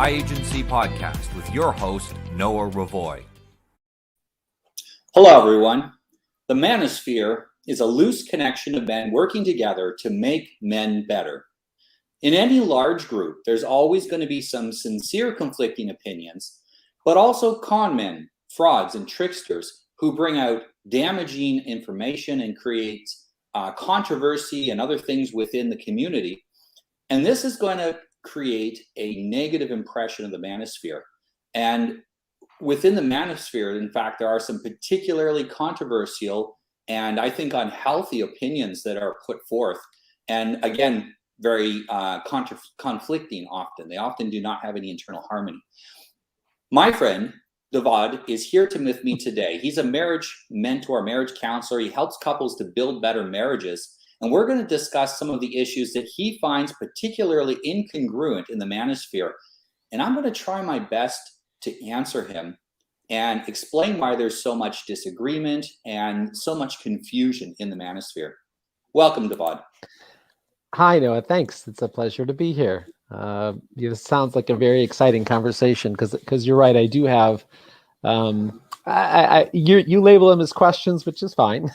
High Agency Podcast with your host, Noah Revoy. Hello, everyone. The Manosphere is a loose connection of men working together to make men better. In any large group, there's always going to be some sincere conflicting opinions, but also con men, frauds, and tricksters who bring out damaging information and create controversy and other things within the community. And this is going to create a negative impression of the Manosphere. And within the Manosphere, in fact, there are some particularly controversial and I think unhealthy opinions that are put forth. And again, very conflicting often. They often do not have any internal harmony. My friend, Dovid, is here with me today. He's a marriage mentor, marriage counselor. He helps couples to build better marriages. And we're going to discuss some of the issues that he finds particularly incongruent in the Manosphere. And I'm going to try my best to answer him and explain why there's so much disagreement and so much confusion in the Manosphere. Welcome, Dovid. Hi, Noah. Thanks. It's a pleasure to be here. This sounds like a very exciting conversation because you're right. I do have you label them as questions, which is fine.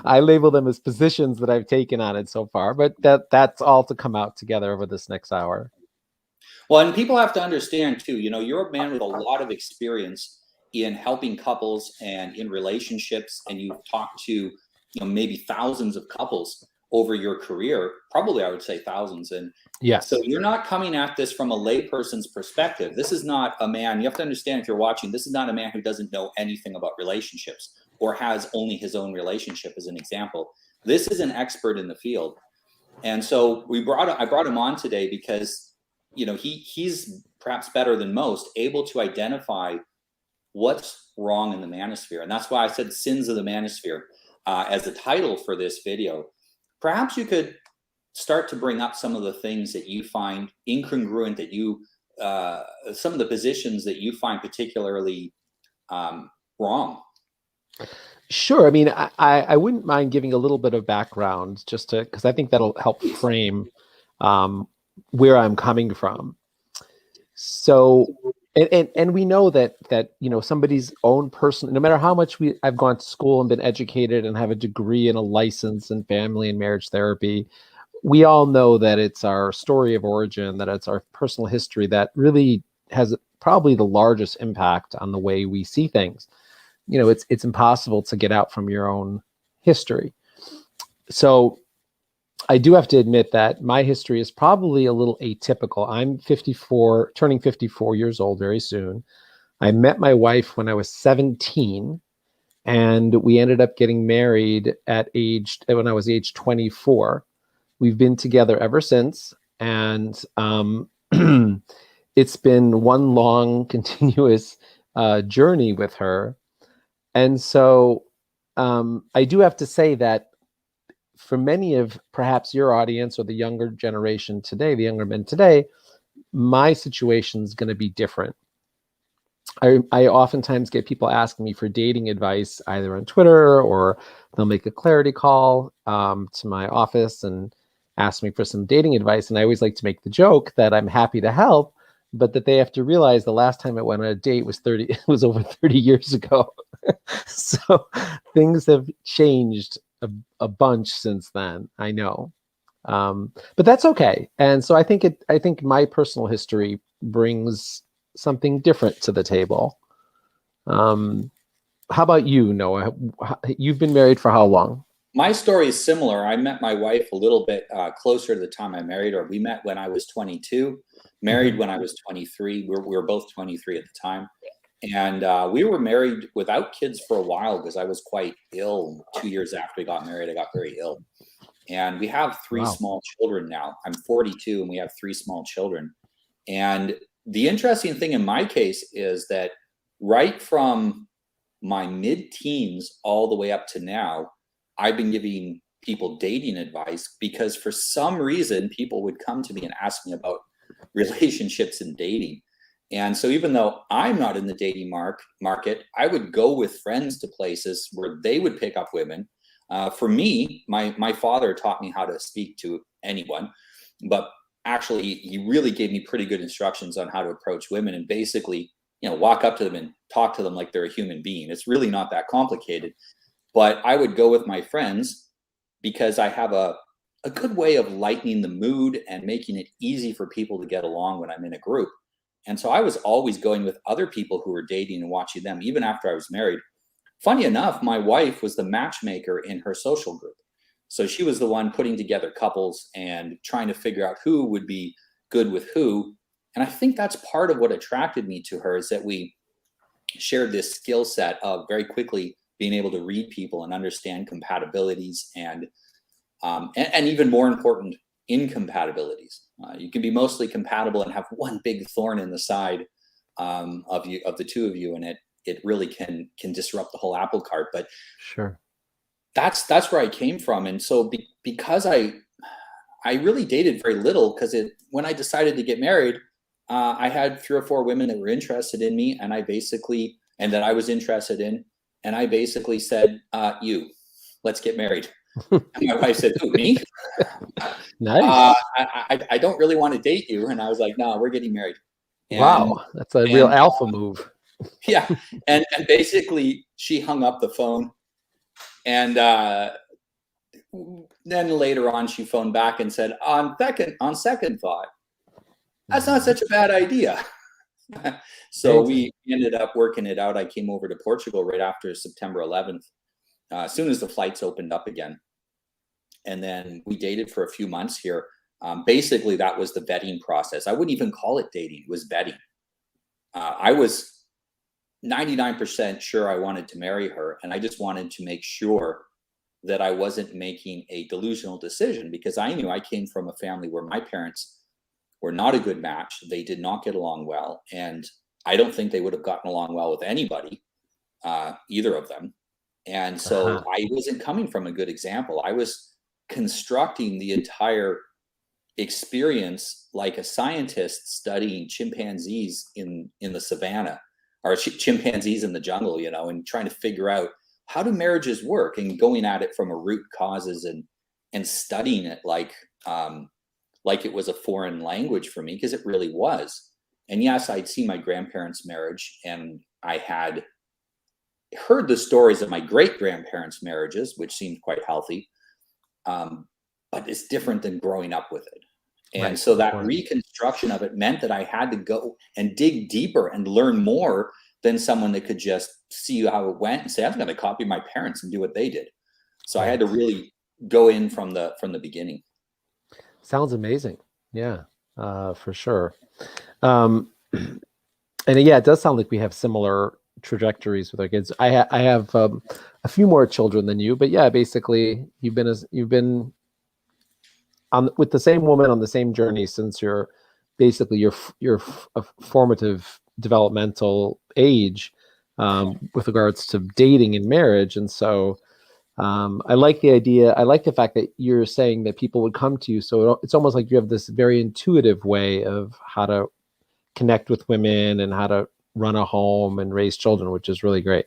I label them as positions that I've taken on it so far, but that's all to come out together over this next hour. Well, and people have to understand too, you're a man with a lot of experience in helping couples and in relationships, and you've talked to, maybe thousands of couples over your career, probably I would say thousands. And yes, so you're not coming at this from a layperson's perspective. This is not a man, you have to understand if you're watching, this is not a man who doesn't know anything about relationships or has only his own relationship as an example. This is an expert in the field. And so I brought him on today because, he's perhaps better than most able to identify what's wrong in the Manosphere. And that's why I said Sins of the Manosphere as a title for this video. Perhaps you could start to bring up some of the things that you find incongruent, that you, some of the positions that you find particularly wrong. Sure. I mean, I wouldn't mind giving a little bit of background just because I think that'll help frame where I'm coming from. So, and we know that somebody's own person, no matter how much I've gone to school and been educated and have a degree and a license in family and marriage therapy, we all know that it's our story of origin, that it's our personal history that really has probably the largest impact on the way we see things. It's impossible to get out from your own history. So I do have to admit that my history is probably a little atypical. I'm 54, turning 54 years old very soon. I met my wife when I was 17, and we ended up getting married when I was age 24. We've been together ever since, and it's been one long, continuous journey with her. And so I do have to say that for many of perhaps your audience or the younger generation today, the younger men today, my situation is going to be different. I oftentimes get people asking me for dating advice either on Twitter, or they'll make a clarity call to my office and ask me for some dating advice. And I always like to make the joke that I'm happy to help, but that they have to realize the last time I went on a date was over 30 years ago. So things have changed a bunch since then, I know, but that's okay. And so I think my personal history brings something different to the table. How about you, Noah? You've been married for how long? My story is similar. I met my wife a little bit closer to the time I married her. We met when I was 22, married when I was 23. We were both 23 at the time. And we were married without kids for a while because I was quite ill. 2 years after we got married, I got very ill. And we have three small children now. I'm 42 and we have three small children. And the interesting thing in my case is that right from my mid-teens all the way up to now, I've been giving people dating advice because for some reason, people would come to me and ask me about relationships and dating. And so even though I'm not in the dating market, I would go with friends to places where they would pick up women. For me, my father taught me how to speak to anyone. But actually, he really gave me pretty good instructions on how to approach women, and basically, walk up to them and talk to them like they're a human being. It's really not that complicated. But I would go with my friends because I have a good way of lightening the mood and making it easy for people to get along when I'm in a group. And so I was always going with other people who were dating and watching them, even after I was married. Funny enough, my wife was the matchmaker in her social group. So she was the one putting together couples and trying to figure out who would be good with who. And I think that's part of what attracted me to her, is that we shared this skill set of very quickly being able to read people and understand compatibilities and even more important, incompatibilities. You can be mostly compatible and have one big thorn in the side of the two of you, and it really can disrupt the whole apple cart. But sure, that's where I came from. And so because I really dated very little, because when I decided to get married, I had 3 or 4 women that were interested in me, and that I was interested in, and I basically said, let's get married. And my wife said, "Who, me?" Nice. I don't really want to date you. And I was like, "No, we're getting married." Wow, that's a real alpha move. Yeah. And basically she hung up the phone, and then later on she phoned back and said, on second thought, that's not such a bad idea. So we ended up working it out. I came over to Portugal right after September 11th, as soon as the flights opened up again. And then we dated for a few months here. Basically, that was the vetting process. I wouldn't even call it dating. It was vetting. I was 99% sure I wanted to marry her, and I just wanted to make sure that I wasn't making a delusional decision, because I knew I came from a family where my parents were not a good match. They did not get along well, and I don't think they would have gotten along well with anybody, either of them. And so I wasn't coming from a good example. I was constructing the entire experience like a scientist studying chimpanzees in the savannah, or chimpanzees in the jungle, and trying to figure out how do marriages work, and going at it from a root causes and studying it like it was a foreign language for me, because it really was. And yes, I'd seen my grandparents' marriage, and I had heard the stories of my great-grandparents' marriages, which seemed quite healthy. But it's different than growing up with it. And right, so that reconstruction of it meant that I had to go and dig deeper and learn more than someone that could just see how it went and say, I'm going to copy my parents and do what they did. So I had to really go in from the beginning. Sounds amazing. Yeah, for sure. And yeah, it does sound like we have similar trajectories with our kids. I have a few more children than you, but yeah, basically you've been with the same woman on the same journey since your formative developmental age, with regards to dating and marriage. And so I like the idea. I like the fact that you're saying that people would come to you. So it's almost like you have this very intuitive way of how to connect with women and how to run a home and raise children, which is really great.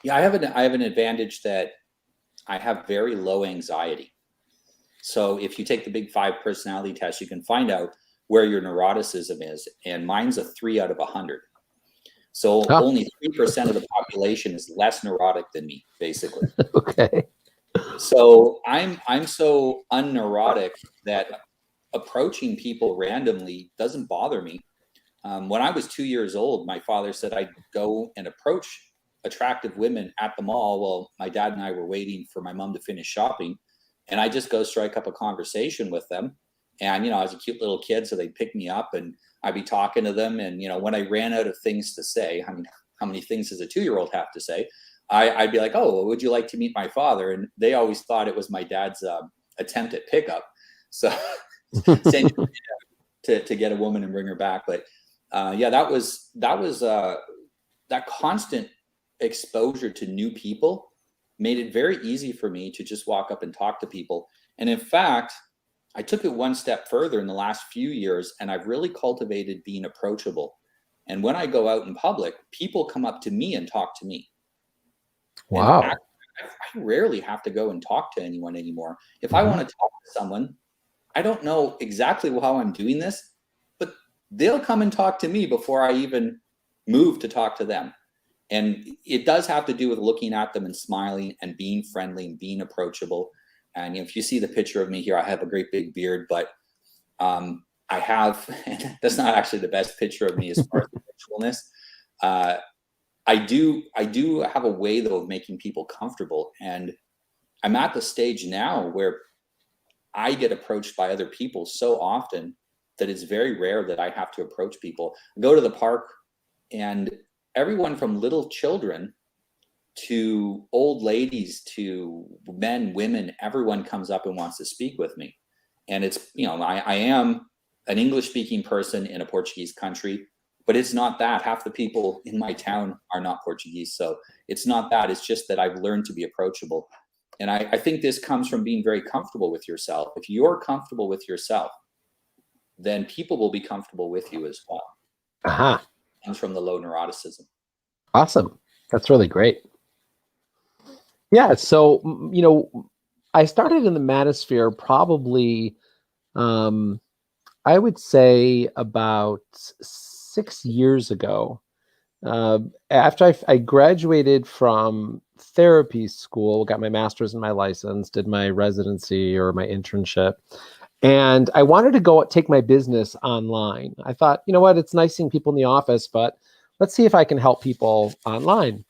Yeah, I have an advantage that I have very low anxiety. So if you take the Big 5 personality test, you can find out where your neuroticism is, and mine's a 3 out of 100. So only 3% of the population is less neurotic than me, basically. Okay. So I'm so unneurotic that approaching people randomly doesn't bother me. When I was 2 years old, my father said I'd go and approach attractive women at the mall. Well, my dad and I were waiting for my mom to finish shopping, and I just go strike up a conversation with them. And, I was a cute little kid, so they'd pick me up and I'd be talking to them. And, when I ran out of things to say, how many things does a 2-year-old have to say? I'd be like, oh, well, would you like to meet my father? And they always thought it was my dad's attempt at pickup. So same to get a woman and bring her back. But yeah, that was that constant exposure to new people made it very easy for me to just walk up and talk to people. And in fact, I took it one step further in the last few years, and I've really cultivated being approachable. And when I go out in public, people come up to me and talk to me. Wow. I rarely have to go and talk to anyone anymore. If I want to talk to someone, I don't know exactly how I'm doing this, but they'll come and talk to me before I even move to talk to them. And it does have to do with looking at them and smiling and being friendly and being approachable. And if you see the picture of me here, I have a great big beard, but I have, and that's not actually the best picture of me as far as the ritualness. I do have a way though of making people comfortable. And I'm at the stage now where I get approached by other people so often that it's very rare that I have to approach people. I go to the park and everyone from little children to old ladies to men, women, everyone comes up and wants to speak with me. And it's, I am an English speaking person in a Portuguese country, but it's not that. Half the people in my town are not Portuguese. So it's not that. It's just that I've learned to be approachable. And I think this comes from being very comfortable with yourself. If you're comfortable with yourself, then people will be comfortable with you as well. Uh-huh. It comes from the low neuroticism. Awesome. That's really great. Yeah. So, I started in the Manosphere probably, I would say about 6 years ago. After I graduated from therapy school, got my master's and my license, did my residency or my internship, and I wanted to go take my business online. I thought, you know what, it's nice seeing people in the office, but let's see if I can help people online.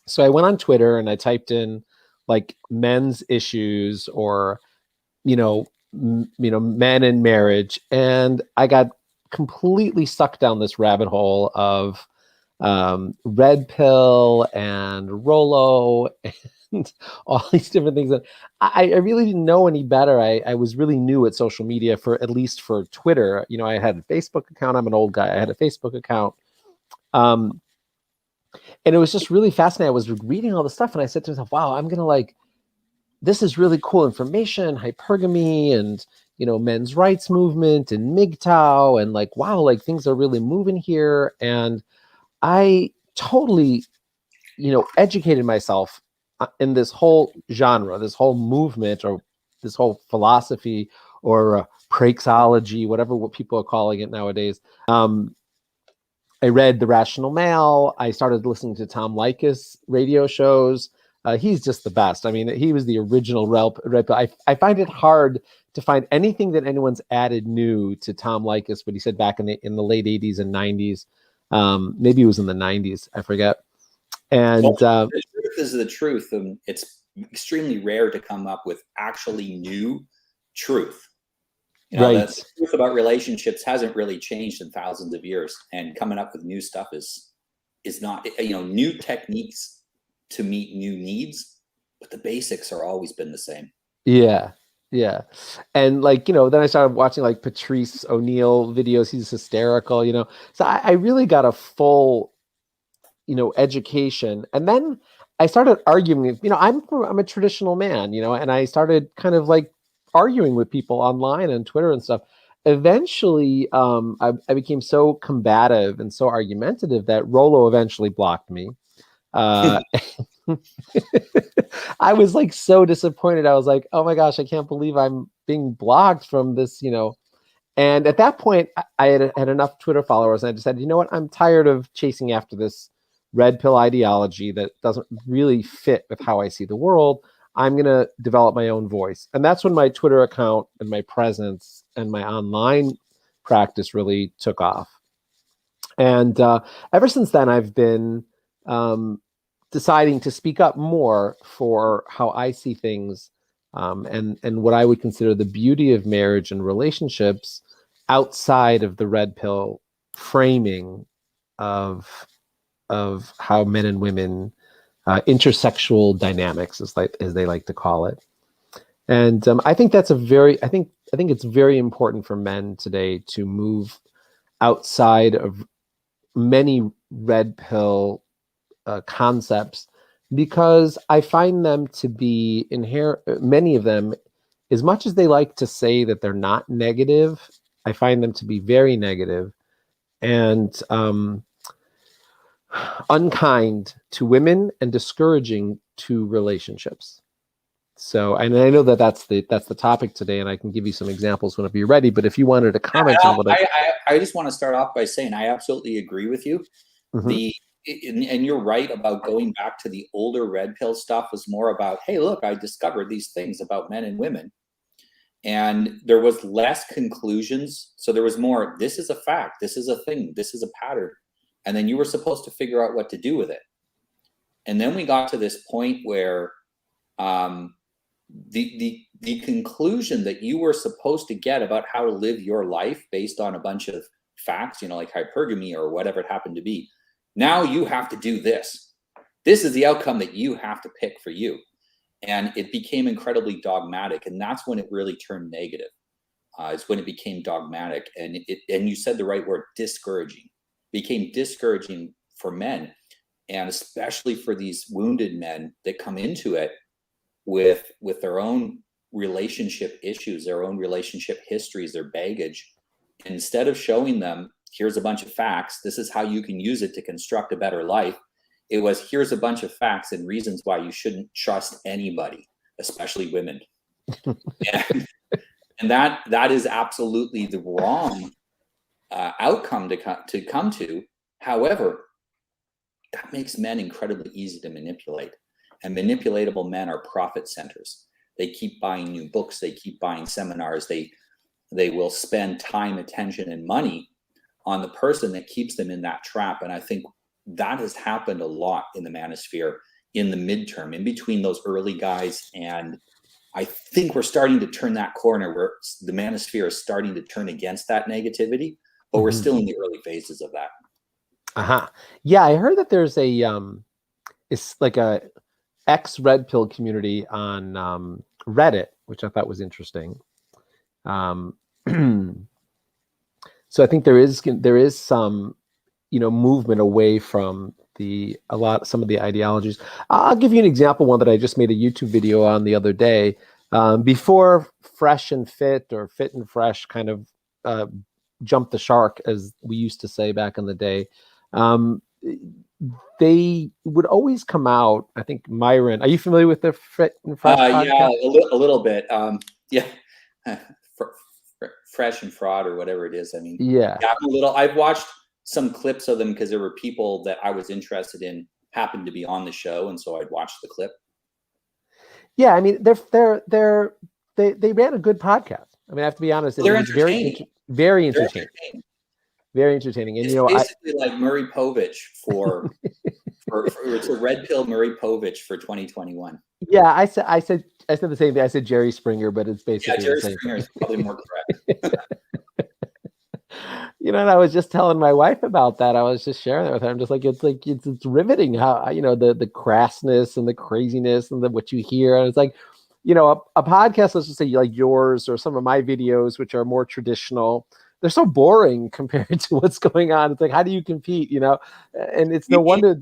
So I went on Twitter and I typed in like men's issues or, men in marriage, and I got completely sucked down this rabbit hole of red pill and Rolo and all these different things. And I really didn't know any better. I was really new at social media, at least for Twitter. I had a Facebook account. I'm an old guy. I had a Facebook account. And it was just really fascinating. I was reading all the stuff and I said to myself, wow, I'm going to this is really cool information, hypergamy and, men's rights movement and MGTOW and wow, things are really moving here. And I totally, educated myself in this whole genre, this whole movement, or this whole philosophy, or praxeology, what people are calling it nowadays. I read The Rational Male. I started listening to Tom Leykis radio shows. He's just the best. I mean, he was the original Red Pill. I find it hard to find anything that anyone's added new to Tom Leykis, what he said back in the late 80s and 90s. Maybe it was in the 90s. I forget. And the truth is the truth. And it's extremely rare to come up with actually new truth. Right. The truth about relationships hasn't really changed in thousands of years. And coming up with new stuff is not, new techniques to meet new needs, but the basics are always been the same. Yeah. Yeah. And then I started watching Patrice O'Neill videos. He's hysterical, So I really got a full, education. And then I started arguing, I'm a traditional man, and I started kind of arguing with people online and Twitter and stuff. Eventually, I became so combative and so argumentative that Rolo eventually blocked me. I was so disappointed. I was like, oh my gosh, I can't believe I'm being blocked from this, And at that point, I had enough Twitter followers, and I decided, you know what, I'm tired of chasing after this red pill ideology that doesn't really fit with how I see the world. I'm going to develop my own voice. And that's when my Twitter account and my presence and my online practice really took off. And ever since then, I've been deciding to speak up more for how I see things, and what I would consider the beauty of marriage and relationships outside of the red pill framing of how men and women, intersexual dynamics, as they like to call it. And I think that's I think it's very important for men today to move outside of many red pill concepts, because I find them to be many of them, as much as they like to say that they're not negative, I find them to be very negative and unkind to women and discouraging to relationships. So, and I know that that's the topic today, and I can give you some examples whenever you're ready. But if you wanted to comment on what I just want to start off by saying I absolutely agree with you. And you're right about going back to the older red pill stuff was more about, hey, look, I discovered these things about men and women. And there was less conclusions. So there was more, this is a fact, this is a thing, this is a pattern. And then you were supposed to figure out what to do with it. And then we got to this point where the conclusion that you were supposed to get about how to live your life based on a bunch of facts, like hypergamy or whatever it happened to be. Now you have to do this. This is the outcome that you have to pick for you. And it became incredibly dogmatic. And that's when it really turned negative. It's when it became dogmatic. And you said the right word, discouraging. Became discouraging for men. And especially for these wounded men that come into it with their own relationship issues, their own relationship histories, their baggage. And instead of showing them, here's a bunch of facts, this is how you can use it to construct a better life, it was, here's a bunch of facts and reasons why you shouldn't trust anybody, especially women. and that is absolutely the wrong outcome to come to. However, that makes men incredibly easy to manipulate. And manipulatable men are profit centers. They keep buying new books. They keep buying seminars. They will spend time, attention, and money on the person that keeps them in that trap. And I think that has happened a lot in the manosphere in the midterm, in between those early guys. And I think we're starting to turn that corner where the manosphere is starting to turn against that negativity, but we're still in the early phases of that. Yeah, I heard that there's it's like a ex-red pill community on Reddit, which I thought was interesting. So I think there is some, movement away from some of the ideologies. I'll give you an example, one that I just made a YouTube video on the other day. Before Fresh and Fit, or Fit and Fresh, kind of jumped the shark, as we used to say back in the day. They would always come out. I think Myron, are you familiar with the Fit and Fresh podcast? Yeah, a little bit. Yeah, Fresh and Fraud, or whatever it is. I mean, yeah, I've watched some clips of them because there were people that I was interested in happened to be on the show, and so I'd watch the clip. Yeah, I mean, they ran a good podcast. I mean, I have to be honest. They're entertaining. Very entertaining. Very entertaining. And it's basically like Murray Povich for it's a red pill Murray Povich for 2021. Yeah, I said the same thing. I said Jerry Springer, but it's basically Jerry Springer is probably more correct. And I was just telling my wife about that. I was just sharing that with her. I'm just like, it's riveting how the crassness and the craziness and what you hear. And it's like, a podcast, let's just say like yours or some of my videos, which are more traditional, they're so boring compared to what's going on. It's like, how do you compete? And it's no wonder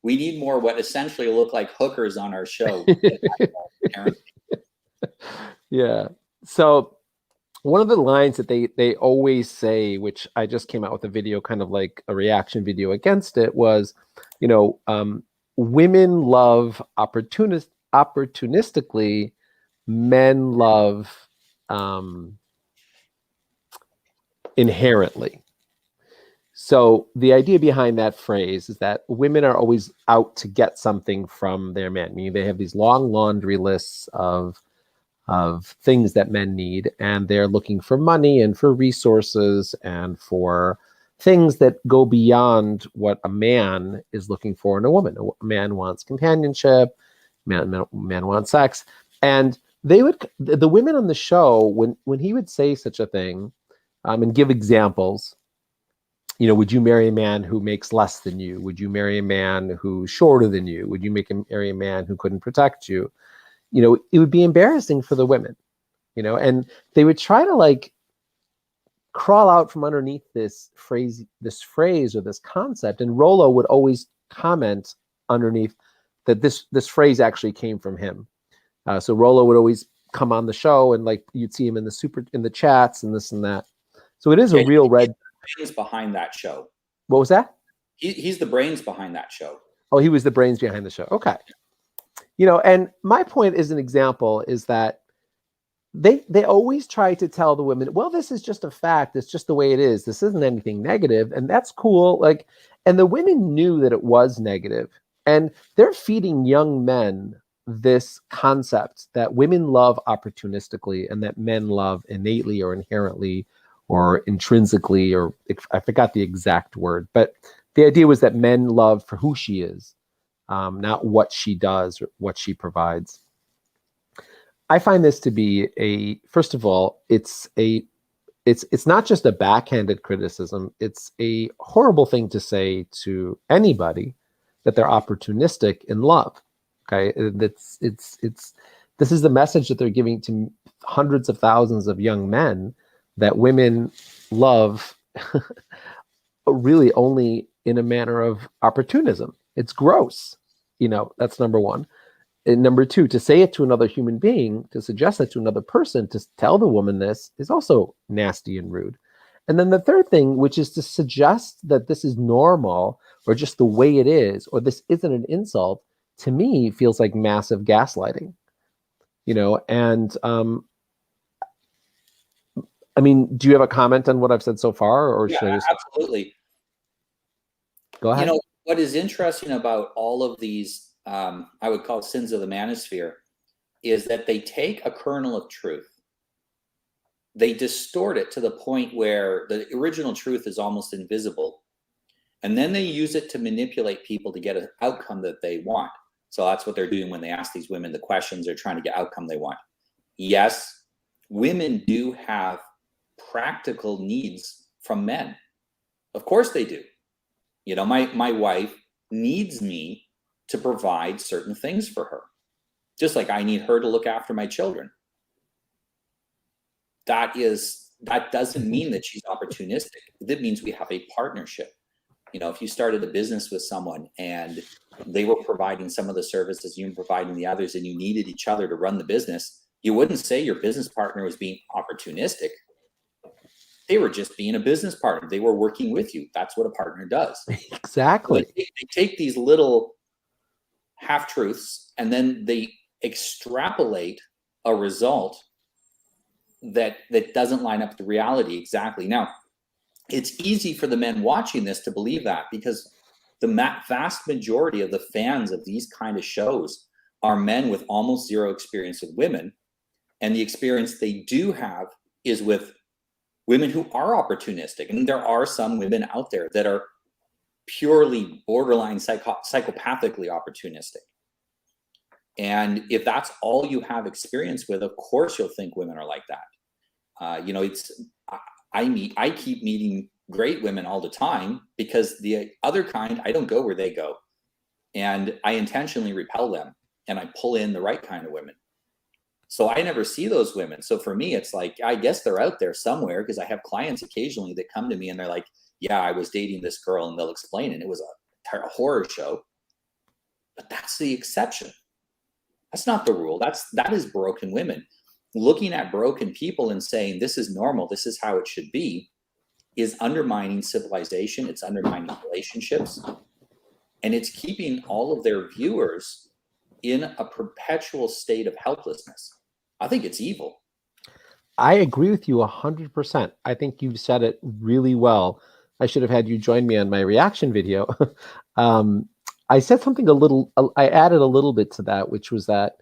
we need more what essentially look like hookers on our show. Yeah. So one of the lines that they always say, which I just came out with a video, kind of like a reaction video against it, was, women love opportunistically, men love inherently. So the idea behind that phrase is that women are always out to get something from their men, meaning they have these long laundry lists of things that men need, and they're looking for money and for resources and for things that go beyond what a man is looking for in a woman. A man wants companionship, man wants sex. And the women on the show, when he would say such a thing, and give examples, would you marry a man who makes less than you? Would you marry a man who's shorter than you? Would you marry a man who couldn't protect you? It would be embarrassing for the women, and they would try to crawl out from underneath this phrase or this concept. And Rollo would always comment underneath that this phrase actually came from him. So Rollo would always come on the show, and you'd see him in the chats and this and that. So it is a real red. Brains behind that show. What was that? He's the brains behind that show. Oh, he was the brains behind the show. Okay. And my point as an example is that they always try to tell the women, well, this is just a fact. It's just the way it is. This isn't anything negative, and that's cool. Like, and the women knew that it was negative, and they're feeding young men this concept that women love opportunistically and that men love innately or inherently or intrinsically, or I forgot the exact word, but the idea was that men love for who she is, not what she does or what she provides. I find this to be first of all, it's not just a backhanded criticism. It's a horrible thing to say to anybody, that they're opportunistic in love. Okay, this is the message that they're giving to hundreds of thousands of young men, that women love really only in a manner of opportunism. It's gross. That's number one. And number two, to say it to another human being, to suggest it to another person, to tell the woman this, is also nasty and rude. And then the third thing, which is to suggest that this is normal or just the way it is, or this isn't an insult, to me feels like massive gaslighting. And I mean, do you have a comment on what I've said so far, or should I just... Absolutely. Go ahead. What is interesting about all of these, I would call sins of the manosphere, is that they take a kernel of truth, they distort it to the point where the original truth is almost invisible, and then they use it to manipulate people to get an outcome that they want. So that's what they're doing when they ask these women the questions. They're trying to get outcome they want. Yes, women do have practical needs from men. Of course they do. My wife needs me to provide certain things for her, just like I need her to look after my children. That doesn't mean that she's opportunistic. That means we have a partnership. If you started a business with someone and they were providing some of the services, you were providing the others, and you needed each other to run the business, you wouldn't say your business partner was being opportunistic. They were just being a business partner. They were working with you. That's what a partner does. Exactly. So they take these little half-truths and then they extrapolate a result that doesn't line up with the reality exactly. Now, it's easy for the men watching this to believe that, because the vast majority of the fans of these kind of shows are men with almost zero experience with women, and the experience they do have is with women who are opportunistic. And there are some women out there that are purely borderline psychopathically opportunistic. And if that's all you have experience with, of course you'll think women are like that. I keep meeting great women all the time, because the other kind, I don't go where they go, and I intentionally repel them, and I pull in the right kind of women. So I never see those women. So for me, it's like, I guess they're out there somewhere, because I have clients occasionally that come to me and they're like, yeah, I was dating this girl, and they'll explain it. It was a horror show. But that's the exception. That's not the rule. That is broken women. Looking at broken people and saying this is normal, this is how it should be, is undermining civilization. It's undermining relationships, and it's keeping all of their viewers in a perpetual state of helplessness. I think it's evil. I agree with you 100%. I think you've said it really well. I should have had you join me on my reaction video. I said something I added a little bit to that, which was that,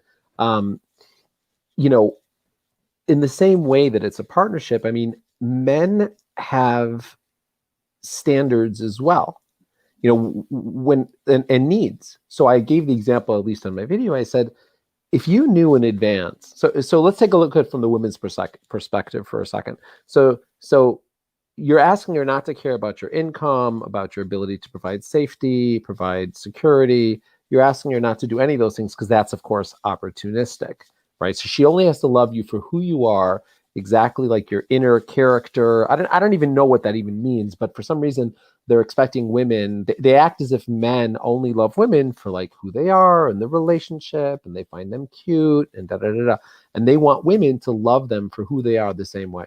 in the same way that it's a partnership, I mean, men have standards as well, and needs. So I gave the example, at least on my video, I said, if you knew in advance, so let's take a look at it from the women's perspective for a second. So you're asking her not to care about your income, about your ability to provide safety, provide security. You're asking her not to do any of those things, because that's, of course, opportunistic, right? So she only has to love you for who you are, exactly like your inner character. I don't even know what that even means, but for some reason they're expecting women, they act as if men only love women for like who they are and the relationship, and they find them cute and and they want women to love them for who they are the same way.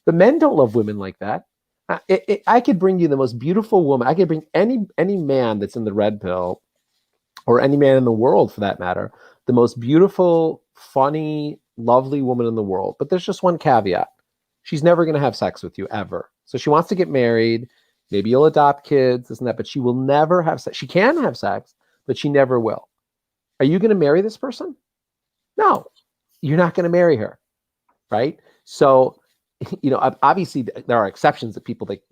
But men don't love women like that. I could bring you the most beautiful woman. I could bring any man that's in the red pill, or any man in the world for that matter, the most beautiful, funny, lovely woman in the world. But there's just one caveat. She's never going to have sex with you ever. So she wants to get married. Maybe you'll adopt kids, this and that, but she will never have sex. She can have sex, but she never will. Are you going to marry this person? No, you're not going to marry her, right? So, obviously there are exceptions that people that,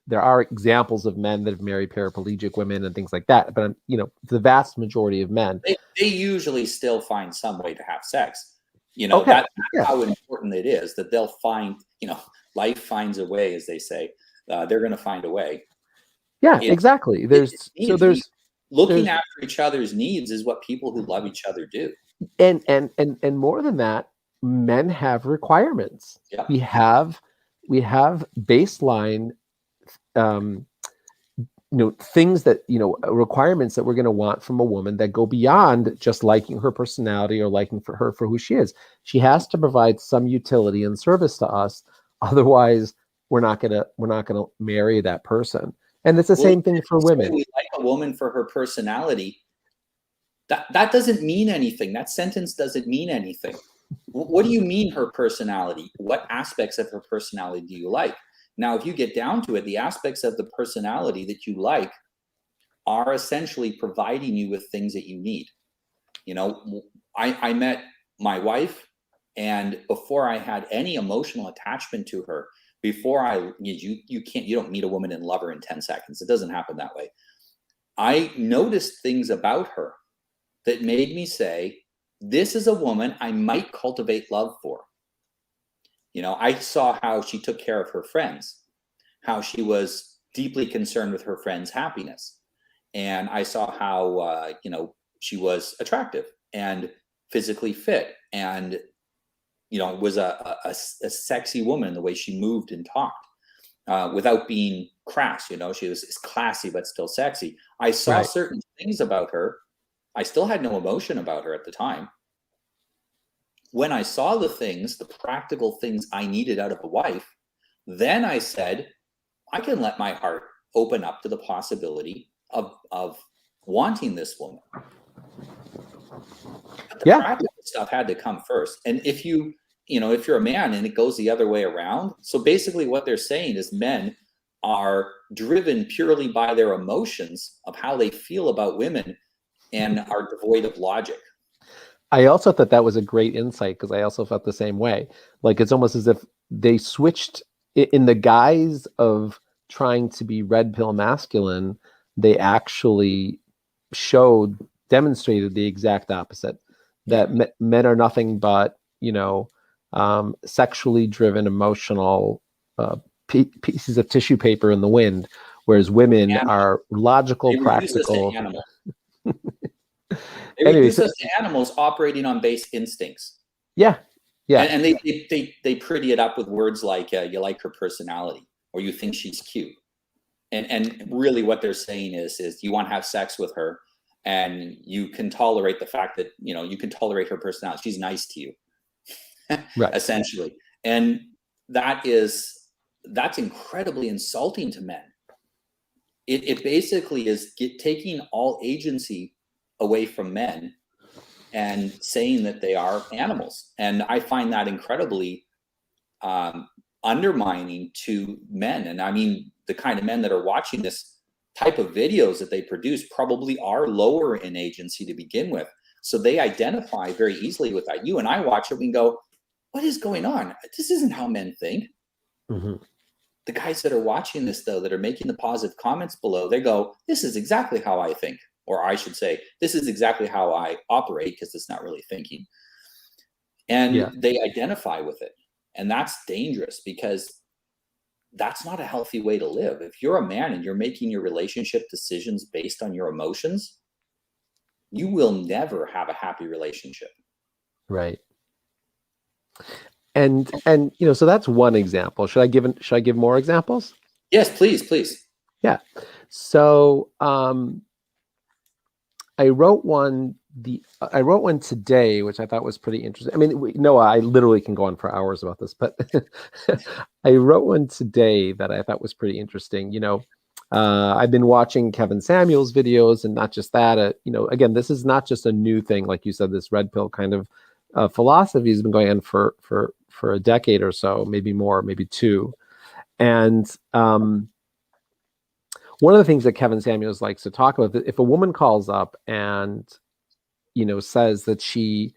there are examples of men that have married paraplegic women and things like that. But, the vast majority of men. They usually still find some way to have sex. Okay. That's how important it is, that they'll find, life finds a way, as they say. They're going to find a way. Yeah, exactly. Looking after each other's needs is what people who love each other do. And more than that, men have requirements. Yeah. We have baseline things that, requirements that we're going to want from a woman that go beyond just liking her personality or liking for her for who she is. She has to provide some utility and service to us. Otherwise, we're not going to marry that person. And it's the same thing for women. We like a woman for her personality. That doesn't mean anything. That sentence doesn't mean anything. What do you mean her personality? What aspects of her personality do you like? Now, if you get down to it, the aspects of the personality that you like are essentially providing you with things that you need. I met my wife, and before I had any emotional attachment to her, before you don't meet a woman and love her in 10 seconds. It doesn't happen that way. I noticed things about her that made me say, this is a woman I might cultivate love for. I saw how she took care of her friends, how she was deeply concerned with her friends' happiness. And I saw how, she was attractive and physically fit and, was a sexy woman, the way she moved and talked without being crass. She was classy, but still sexy. I saw certain things about her. I still had no emotion about her at the time. When I saw the practical things I needed out of a wife, then I said, I can let my heart open up to the possibility of wanting this woman. But the practical stuff had to come first. And if you're a man and it goes the other way around, so basically what they're saying is men are driven purely by their emotions of how they feel about women and are devoid of logic. I also thought that was a great insight, because I also felt the same way. Like, it's almost as if they switched in the guise of trying to be red pill masculine. They actually demonstrated the exact opposite, that men are nothing but, sexually driven, emotional pieces of tissue paper in the wind, whereas women are logical, practical. They reduce us to animals operating on base instincts. Yeah. And they pretty it up with words like you like her personality, or you think she's cute. And really what they're saying is you want to have sex with her, and you can tolerate the fact that, you can tolerate her personality. She's nice to you, essentially. And that's incredibly insulting to men. It basically is taking all agency away from men and saying that they are animals. And I find that incredibly undermining to men. And I mean, the kind of men that are watching this type of videos that they produce probably are lower in agency to begin with. So they identify very easily with that. You and I watch it and go, what is going on? This isn't how men think. Mm-hmm. The guys that are watching this, though, that are making the positive comments below, they go, this is exactly how I think. Or I should say, this is exactly how I operate, because it's not really thinking. And they identify with it. And that's dangerous, because that's not a healthy way to live. If you're a man and you're making your relationship decisions based on your emotions, you will never have a happy relationship. Right. And so that's one example. Should I give more examples? Yes, please. Yeah. So I wrote one today, which I thought was pretty interesting. I mean, Noah, I literally can go on for hours about this, but I wrote one today that I thought was pretty interesting. I've been watching Kevin Samuels videos, and not just that. Again, this is not just a new thing, like you said. This red pill kind of philosophy has been going on for a decade or so, maybe more, maybe two. And one of the things that Kevin Samuels likes to talk about, if a woman calls up and says that she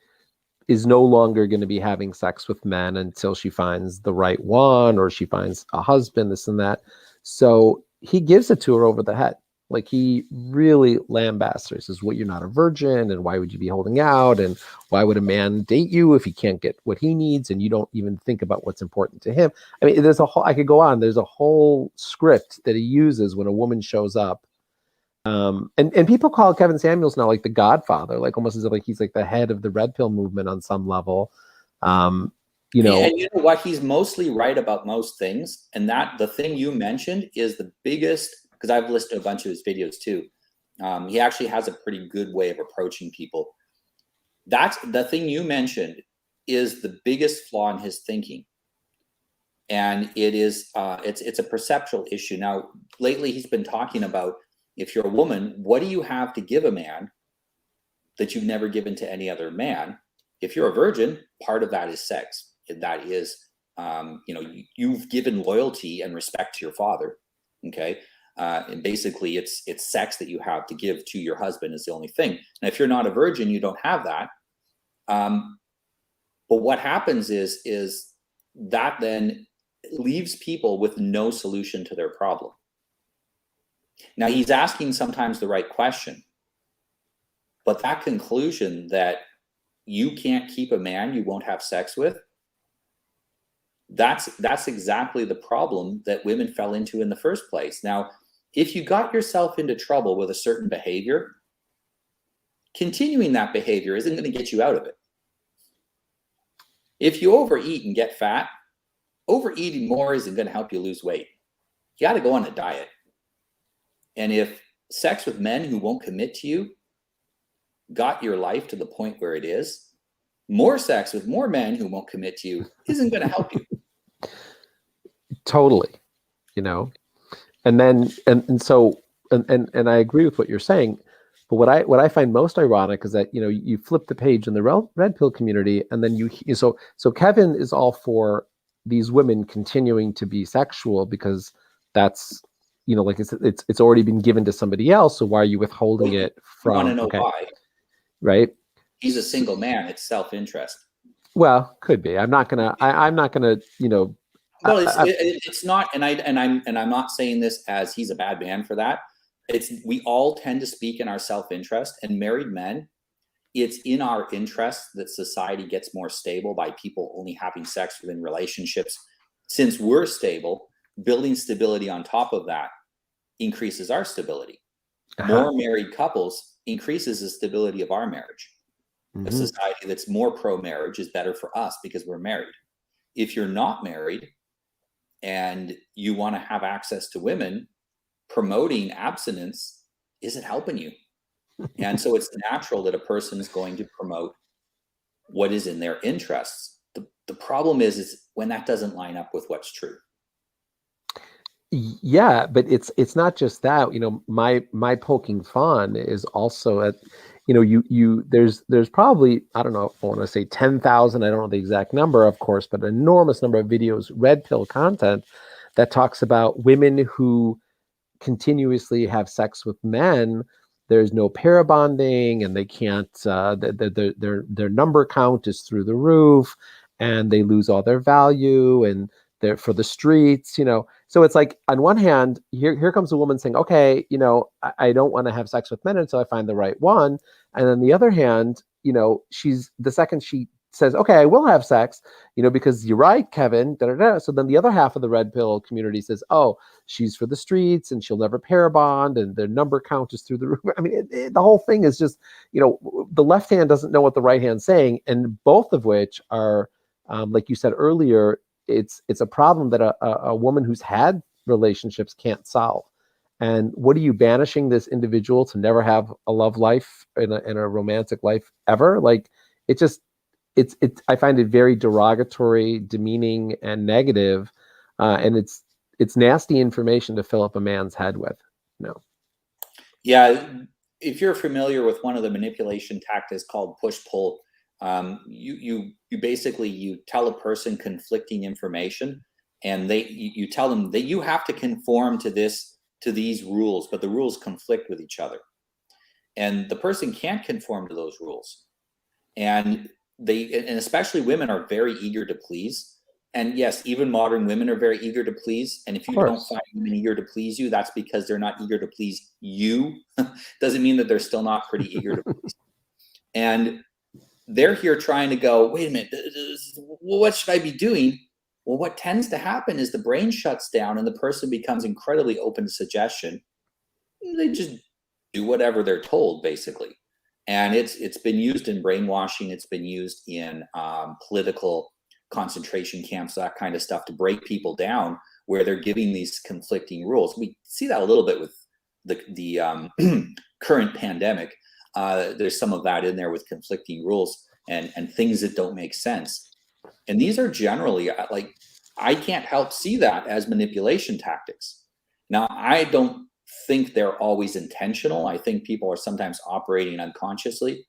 is no longer going to be having sex with men until she finds the right one, or she finds a husband, this and that. So he gives it to her over the head. Like, he really lambasts her. He says, "Well, you're not a virgin, and why would you be holding out? And why would a man date you if he can't get what he needs, and you don't even think about what's important to him?" I mean, I could go on. There's a whole script that he uses when a woman shows up. And people call Kevin Samuels now like the Godfather, like almost as if like he's like the head of the red pill movement on some level. And you know what? He's mostly right about most things. And that the thing you mentioned is the biggest, because I've listened to a bunch of his videos too. He actually has a pretty good way of approaching people. That's the thing you mentioned is the biggest flaw in his thinking. And it is, it's a perceptual issue. Now, lately he's been talking about, if you're a woman, what do you have to give a man that you've never given to any other man? If you're a virgin, part of that is sex. That is, you've given loyalty and respect to your father. Okay. And basically it's sex that you have to give to your husband is the only thing. And if you're not a virgin, you don't have that. But what happens is that then leaves people with no solution to their problem. Now, he's asking sometimes the right question, but that conclusion that you can't keep a man you won't have sex with, that's exactly the problem that women fell into in the first place. Now, if you got yourself into trouble with a certain behavior, continuing that behavior isn't going to get you out of it. If you overeat and get fat, overeating more isn't going to help you lose weight. You got to go on a diet. And if sex with men who won't commit to you got your life to the point where it is, more sex with more men who won't commit to you isn't going to help you. Totally. And then, and I agree with what you're saying, but what I find most ironic is that, you flip the page in the red pill community, and then so Kevin is all for these women continuing to be sexual because that's, like it's already been given to somebody else. So why are you withholding it from? I want to know why. Right. He's a single man. It's self-interest. Well, could be. I'm not gonna. Well, it's not, and I'm not saying this as he's a bad man for that. We all tend to speak in our self-interest, and married men, it's in our interest that society gets more stable by people only having sex within relationships. Since we're stable, building stability on top of that increases our stability. More married couples increases the stability of our marriage. A society that's more pro-marriage is better for us because we're married. If you're not married and you want to have access to women, promoting abstinence isn't helping you. And so it's natural that a person is going to promote what is in their interests. The problem is when that doesn't line up with what's true. Yeah, but it's not just that. My poking fun is also at, there's probably, I don't know, I want to say 10,000, I don't know the exact number, of course, but an enormous number of videos, red pill content, that talks about women who continuously have sex with men. There's no pair bonding, and they can't, their number count is through the roof, and they lose all their value, and they're for the streets, So it's like, on one hand, here comes a woman saying, okay, I don't want to have sex with men until I find the right one. And on the other hand, she's, the second she says, okay, I will have sex, because you're right, Kevin, da, da, da. So then the other half of the red pill community says, oh, she's for the streets and she'll never pair bond and their number count is through the roof. I mean, the whole thing is just, the left hand doesn't know what the right hand's saying. And both of which are, like you said earlier, it's a problem that a woman who's had relationships can't solve. And what are you banishing this individual to never have a love life in a romantic life ever? Like, I find it very derogatory, demeaning, and negative. And it's nasty information to fill up a man's head with. Yeah, if you're familiar with one of the manipulation tactics called push-pull, you basically you tell a person conflicting information, and you tell them that you have to conform to these rules, but the rules conflict with each other, and the person can't conform to those rules, and especially women are very eager to please. And yes, even modern women are very eager to please. And if you don't find women eager to please you, that's because they're not eager to please you. Doesn't mean that they're still not pretty eager to please. And they're here trying to go, wait a minute, what should I be doing? Well, what tends to happen is the brain shuts down and the person becomes incredibly open to suggestion. They just do whatever they're told, basically. And it's been used in brainwashing. It's been used in political concentration camps, that kind of stuff, to break people down, where they're giving these conflicting rules. We see that a little bit with the current pandemic. There's some of that in there with conflicting rules and things that don't make sense. And these are generally, like, I can't help see that as manipulation tactics. Now, I don't think they're always intentional. I think people are sometimes operating unconsciously,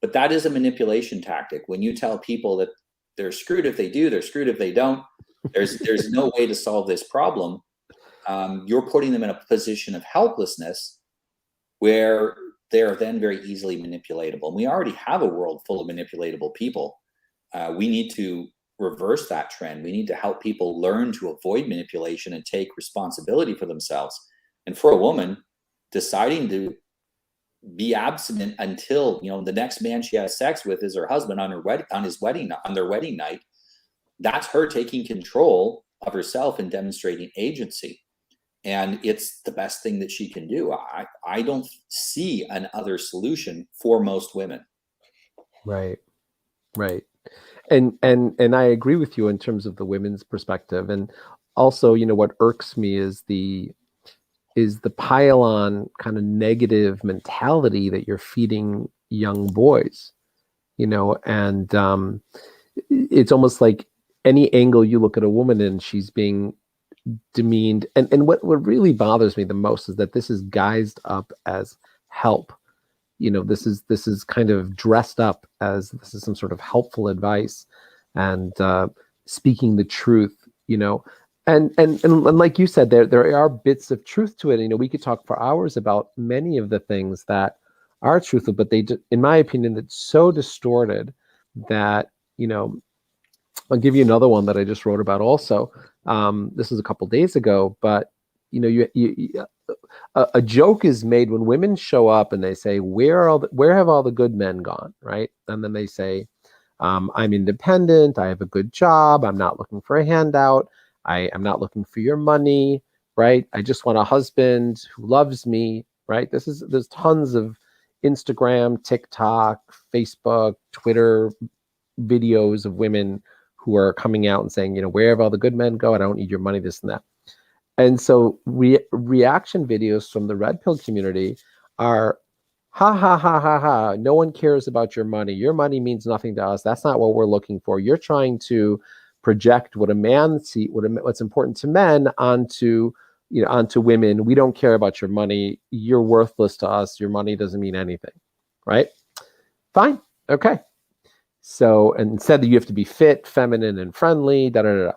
but that is a manipulation tactic. When you tell people that they're screwed if they do, they're screwed if they don't, there's no way to solve this problem. You're putting them in a position of helplessness where they're then very easily manipulatable. And we already have a world full of manipulatable people. We need to reverse that trend. We need to help people learn to avoid manipulation and take responsibility for themselves. And for a woman, deciding to be abstinent until the next man she has sex with is her husband on their wedding night, that's her taking control of herself and demonstrating agency. And it's the best thing that she can do. I don't see another solution for most women. Right. And I agree with you in terms of the women's perspective. And also, what irks me is the pile-on kind of negative mentality that you're feeding young boys, and it's almost like any angle you look at a woman in, she's being demeaned. And what really bothers me the most is that this is guised up as help. This is kind of dressed up as this is some sort of helpful advice and speaking the truth, And like you said, there are bits of truth to it. We could talk for hours about many of the things that are truthful, but in my opinion, it's so distorted that, I'll give you another one that I just wrote about also. This is a couple days ago, but a joke is made when women show up and they say, where have all the good men gone, right? And then they say, I'm independent, I have a good job, I'm not looking for a handout, I'm not looking for your money, right? I just want a husband who loves me, right? There's tons of Instagram, TikTok, Facebook, Twitter videos of women who are coming out and saying, where have all the good men go? I don't need your money, this and that. And so reaction videos from the red pill community are, ha, ha, ha, ha, ha. No one cares about your money. Your money means nothing to us. That's not what we're looking for. You're trying to project what a man sees, what's important to men onto women. We don't care about your money. You're worthless to us. Your money doesn't mean anything, right? Fine. Okay. So, and instead you have to be fit, feminine, and friendly, da, da, da, da.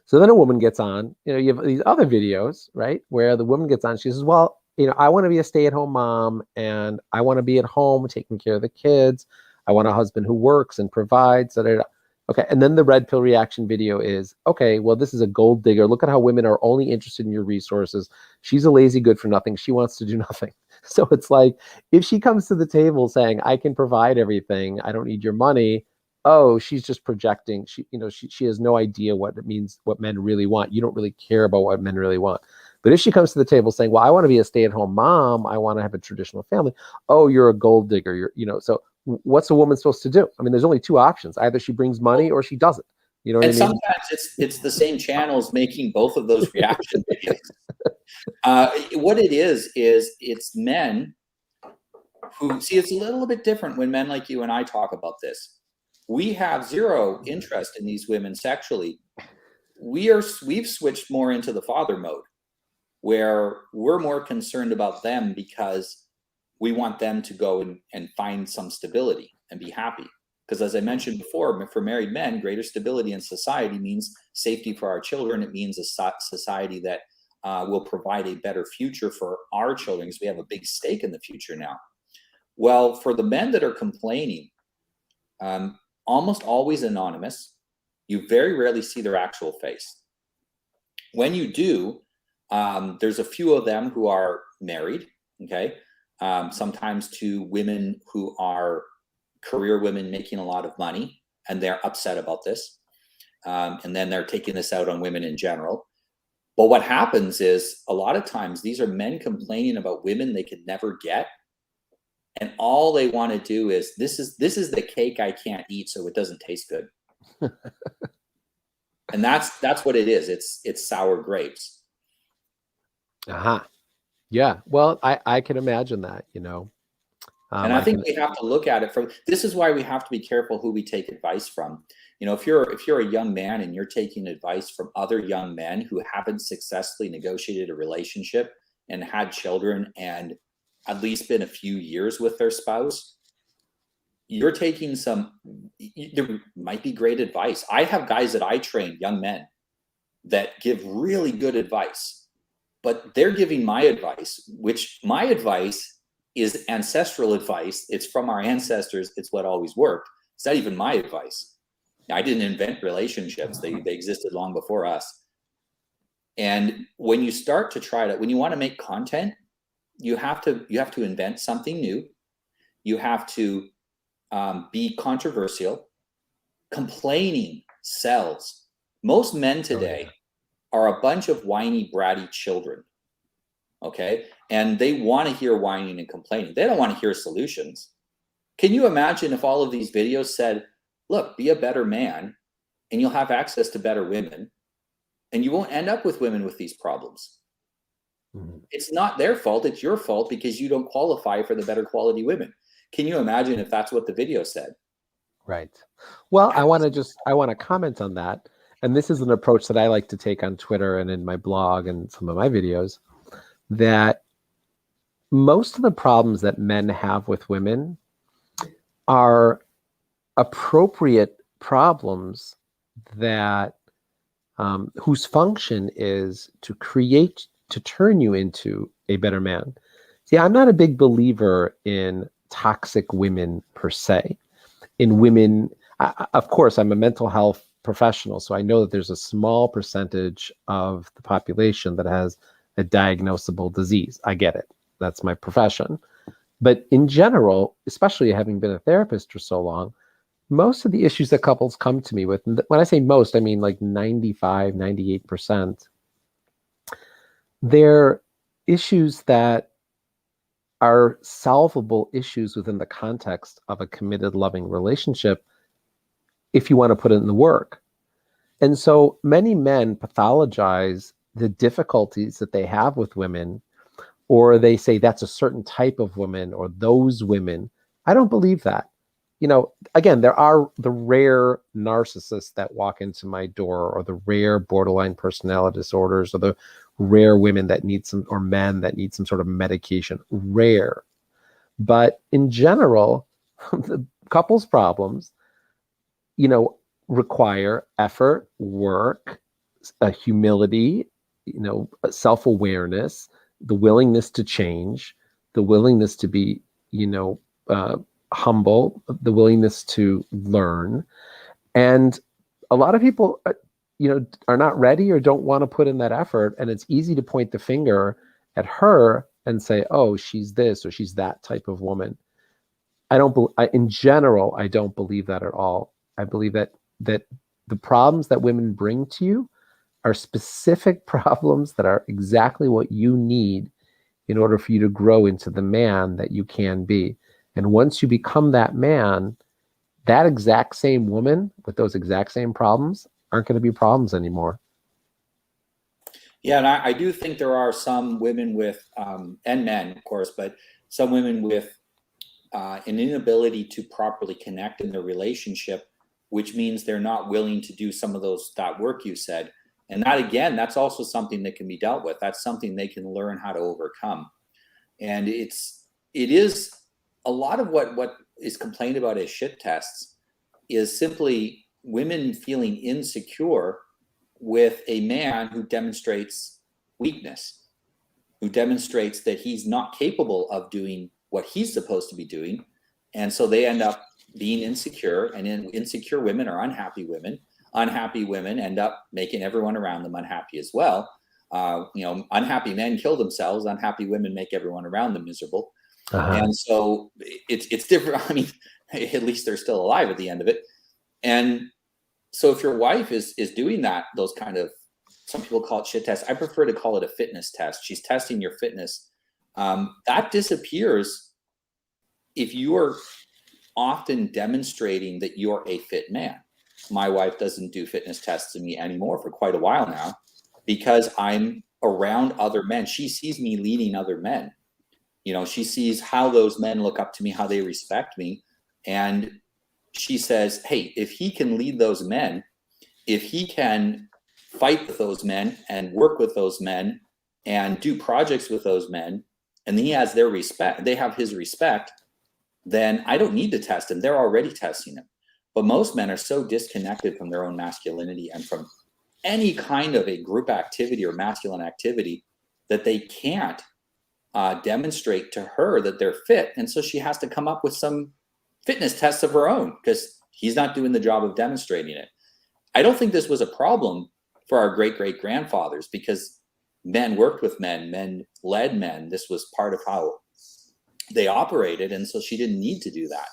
So then a woman gets on, you have these other videos, right, where the woman gets on, she says, well, I want to be a stay-at-home mom, and I want to be at home taking care of the kids. I want a husband who works and provides, da, da, da. Okay, and then the red pill reaction video is, okay, well, this is a gold digger. Look at how women are only interested in your resources. She's a lazy good for nothing. She wants to do nothing. So it's like, if she comes to the table saying, I can provide everything, I don't need your money, oh, she's just projecting. She has no idea what it means, what men really want. You don't really care about what men really want. But if she comes to the table saying, well, I want to be a stay-at-home mom, I want to have a traditional family, oh, you're a gold digger. So what's a woman supposed to do? I mean, there's only two options. Either she brings money or she doesn't. You know what I mean? And sometimes it's the same channels making both of those reaction videos. What it is it's men who see, it's a little bit different when men like you and I talk about this. We have zero interest in these women sexually. we've switched more into the father mode, where we're more concerned about them because we want them to go and find some stability and be happy. Because as I mentioned before, for married men, greater stability in society means safety for our children. It means a society that will provide a better future for our children, because we have a big stake in the future now. Well, for the men that are complaining, almost always anonymous, you very rarely see their actual face. When you do, there's a few of them who are married, okay? Sometimes to women who are career women making a lot of money, and they're upset about this. And then they're taking this out on women in general. But what happens is, a lot of times these are men complaining about women they could never get. And all they want to do is, this is the cake I can't eat, so it doesn't taste good. And that's what it is. It's sour grapes. Yeah. Well, I can imagine that, you know. And I think we have to look at it from, this is why we have to be careful who we take advice from. You know, if you're a young man and you're taking advice from other young men who haven't successfully negotiated a relationship and had children and at least been a few years with their spouse, you're taking there might be great advice. I have guys that I train, young men, that give really good advice, but they're giving my advice, which my advice is ancestral advice. It's from our ancestors. It's what always worked. It's not even my advice. I didn't invent relationships. They existed long before us. And when you start to when you want to make content, you have to invent something new. You have to be controversial. Complaining sells. Most men today are a bunch of whiny, bratty children. Okay. And they want to hear whining and complaining. They don't want to hear solutions. Can you imagine if all of these videos said, look, be a better man and you'll have access to better women and you won't end up with women with these problems? Mm-hmm. It's not their fault. It's your fault because you don't qualify for the better quality women. Can you imagine if that's what the video said? Right. Well, I want to comment on that. And this is an approach that I like to take on Twitter and in my blog and some of my videos, that most of the problems that men have with women are appropriate problems that whose function is to turn you into a better man. See, I'm not a big believer in toxic women per se. In women, of course, I'm a mental health professional, so I know that there's a small percentage of the population that has a diagnosable disease. I get it. That's my profession. But in general, especially having been a therapist for so long, most of the issues that couples come to me with, when I say most, I mean like 95, 98%, they're issues that are solvable issues within the context of a committed, loving relationship if you want to put it in the work. And so many men pathologize the difficulties that they have with women, or they say that's a certain type of woman or those women. I don't believe that. You know, again, there are the rare narcissists that walk into my door, or the rare borderline personality disorders, or the rare women that need some, or men that need some sort of medication. Rare. But in general, the couple's problems, you know, require effort, work, humility, you know, self-awareness, the willingness to change, the willingness to be, you know, humble, the willingness to learn. And a lot of people, you know, are not ready or don't want to put in that effort. And it's easy to point the finger at her and say, oh, she's this or she's that type of woman. In general, I don't believe that at all. I believe that the problems that women bring to you are specific problems that are exactly what you need in order for you to grow into the man that you can be. And once you become that man, that exact same woman with those exact same problems aren't going to be problems anymore. Yeah, and I do think there are some women with, and men, of course, but some women with an inability to properly connect in their relationship, which means they're not willing to do some of that work you said. And that, again, that's also something that can be dealt with. That's something they can learn how to overcome. And it is a lot of what is complained about as shit tests is simply women feeling insecure with a man who demonstrates weakness, who demonstrates that he's not capable of doing what he's supposed to be doing. And so they end up being insecure, and insecure women are unhappy women. Unhappy women end up making everyone around them unhappy as well. Unhappy men kill themselves. Unhappy women make everyone around them miserable. And so it's different. I mean, at least they're still alive at the end of it. And so if your wife is doing that, those kind of, some people call it shit tests. I prefer to call it a fitness test. She's testing your fitness. That disappears if you are often demonstrating that you're a fit man. My wife doesn't do fitness tests to me anymore for quite a while now, because I'm around other men. She sees me leading other men. She sees how those men look up to me, how they respect me. And she says, hey, if he can lead those men, if he can fight with those men and work with those men and do projects with those men, and he has their respect, they have his respect, then I don't need to test him. They're already testing him. But most men are so disconnected from their own masculinity and from any kind of a group activity or masculine activity that they can't demonstrate to her that they're fit. And so she has to come up with some fitness tests of her own, because he's not doing the job of demonstrating it. I don't think this was a problem for our great-great-grandfathers, because men worked with men, men led men. This was part of how they operated. And so she didn't need to do that.